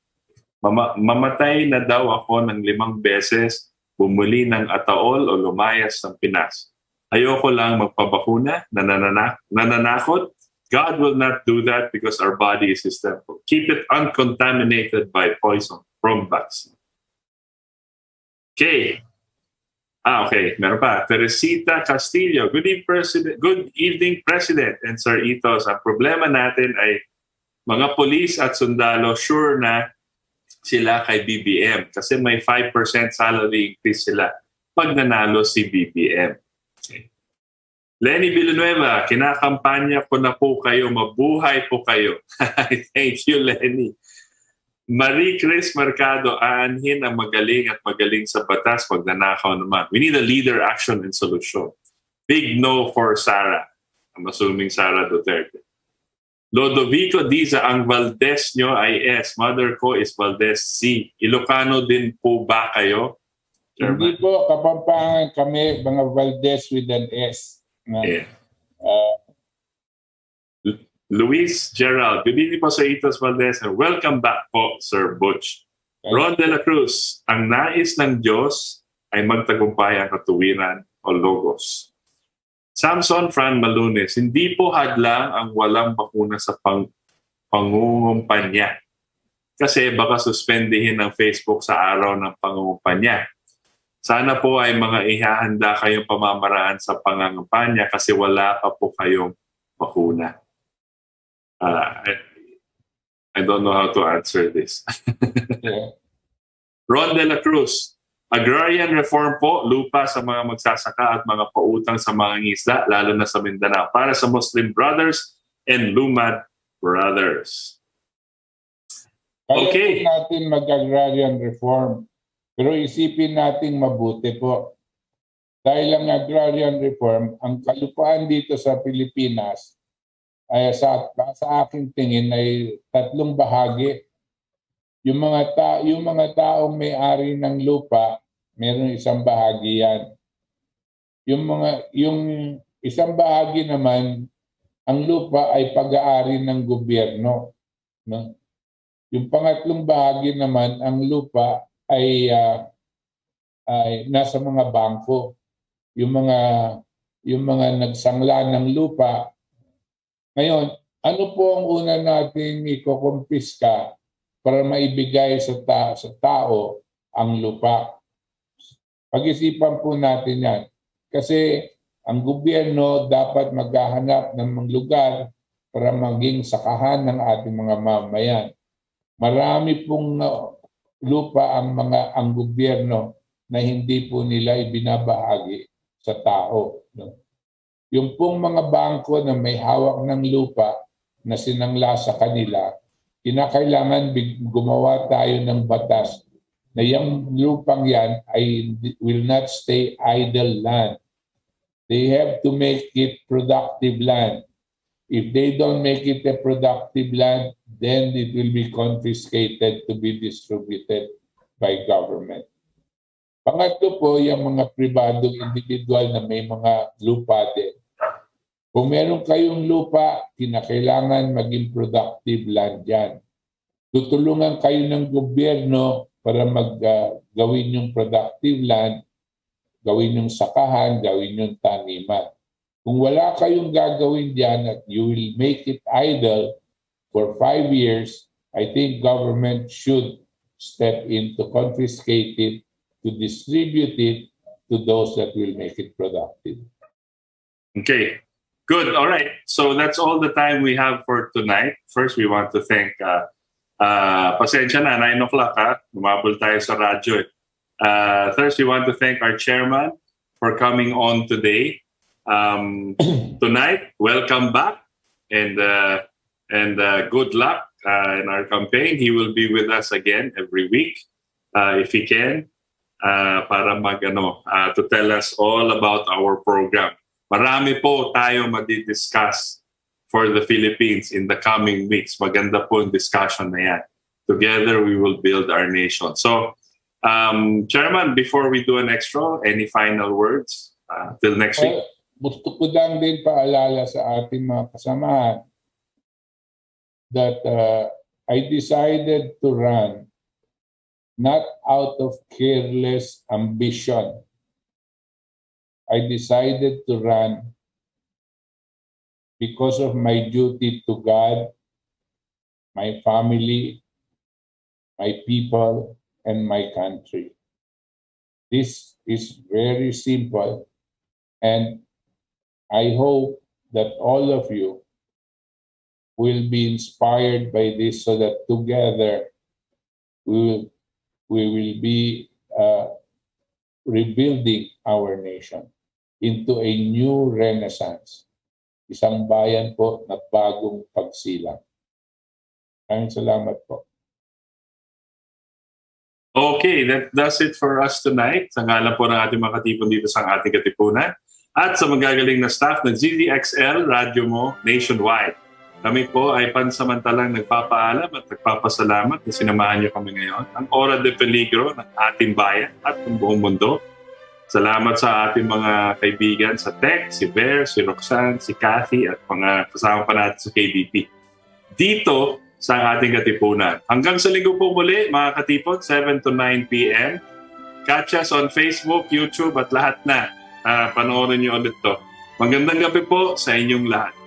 Mamatay na daw ako ng 5 beses, bumuli ng ataol o lumayas ng Pinas. Ayoko lang magpabakuna, nananakot. God will not do that because our body is His temple. Keep it uncontaminated by poison from vaccine. Okay. Okay. Meron pa. Teresita Castillo. Good evening, President and Sir Itos. Ang problema natin ay mga polis at sundalo sure na sila kay BBM kasi may 5% salary increase sila pag nanalo si BBM. Okay. Lenny Villanueva, kinakampanya ko na po kayo, mabuhay po kayo. Thank you, Lenny. Marie Chris Mercado, aanhin ang magaling at magaling sa batas pag nanakaw naman. We need a leader, action, and solution. Big no for Sara. I'm assuming Sara Duterte. Lodovico Diza, ang Valdes nyo ay S. Mother ko is Valdes C. Ilocano din po ba kayo? Hindi po, Kapampangan kami, mga Valdes with an S. Yeah. Luis Gerald, good evening po sa Itos Valdes and welcome back po, Sir Butch. Ron de la Cruz, ang nais ng Diyos ay magtagumpay ang katuwiran o logos. Samson Fran Malunes, hindi po hadlang ang walang bakuna sa pangungumpanya. Kasi baka suspendihin ng Facebook sa araw ng pangungumpanya. Sana po ay mga ihahanda kayong pamamaraan sa pangungumpanya kasi wala pa po kayong bakuna. I don't know how to answer this. Ron de la Cruz, agrarian reform po, lupa sa mga magsasaka at mga pautang sa mga ngisda, lalo na sa Mindanao, para sa Muslim brothers and Lumad brothers. Okay. Kaya natin mag-agrarian reform, pero isipin natin mabuti po. Dahil ang agrarian reform, ang kalupaan dito sa Pilipinas, ay sa aking tingin ay 3 bahagi. Yung mga taong may-ari ng lupa, meron isang bahagi yan. Yung isang bahagi naman, ang lupa ay pag-aari ng gobyerno. No? Yung pangatlong bahagi naman, ang lupa ay nasa mga bangko. Yung mga nagsangla ng lupa. Ngayon, ano po ang una nating ikokumpiska para maibigay sa tao ang lupa? Pag-isipan po natin yan. Kasi ang gobyerno dapat maghahanap ng mga lugar para maging sakahan ng ating mga mamayan. Marami pong lupa ang gobyerno na hindi po nila ibinabahagi sa tao. No? Yung pong mga bangko na may hawak ng lupa na sinangla sa kanila, kinakailangan gumawa tayo ng batas na yung lupang yan ay will not stay idle land. They have to make it productive land. If they don't make it a productive land, then it will be confiscated to be distributed by government. Pangatlo po, yung mga pribadong individual na may mga lupa din. Kung meron kayong lupa, kinakailangan maging productive land yan. Tutulungan kayo ng gobyerno para gawin yung productive land, gawin yung sakahan, gawin yung taniman. Kung wala kayong gagawin dyan at you will make it idle for 5 years, I think government should step in to confiscate it, to distribute it to those that will make it productive. Okay. Good. All right. So that's all the time we have for tonight. First, we want to thank, pasensya na, 9 o'clock ha. Lumabol tayo sa radyo. First, we want to thank our chairman for coming on today. Tonight, welcome back. And and good luck in our campaign. He will be with us again every week if he can para to tell us all about our program. Marami po tayo madi-discuss for the Philippines in the coming weeks. Maganda po yung discussion na yan. Together, we will build our nation. So, Chairman, before we do an extra, any final words till next week? Gusto ko lang din paalala sa ating mga kasamahan that I decided to run not out of careless ambition. I decided to run because of my duty to God, my family, my people, and my country. This is very simple, and I hope that all of you will be inspired by this so that together we will be rebuilding our nation into a new renaissance. Isang bayan po na bagong pagsilang. Maraming salamat po. Okay, that does it for us tonight. Sa ngalan po ng ating mga katipon dito sa Ating Katipunan at sa magagaling na staff ng ZDXL Radio Mo nationwide. Kami po ay pansamantalang nagpapaalam at nagpapasalamat na sinamahan niyo kami ngayon. Ang Hora de Peligro ng ating bayan at ng buong mundo. Salamat sa ating mga kaibigan sa Tech, si Bear, si Roxanne, si Cathy at mga kasama pa natin sa KDP. Dito sa Ating Katipunan. Hanggang sa linggo po muli, mga katipon, 7 to 9 p.m. Catch us on Facebook, YouTube at lahat na. Panoorin niyo ulit to. Magandang gabi po sa inyong lahat.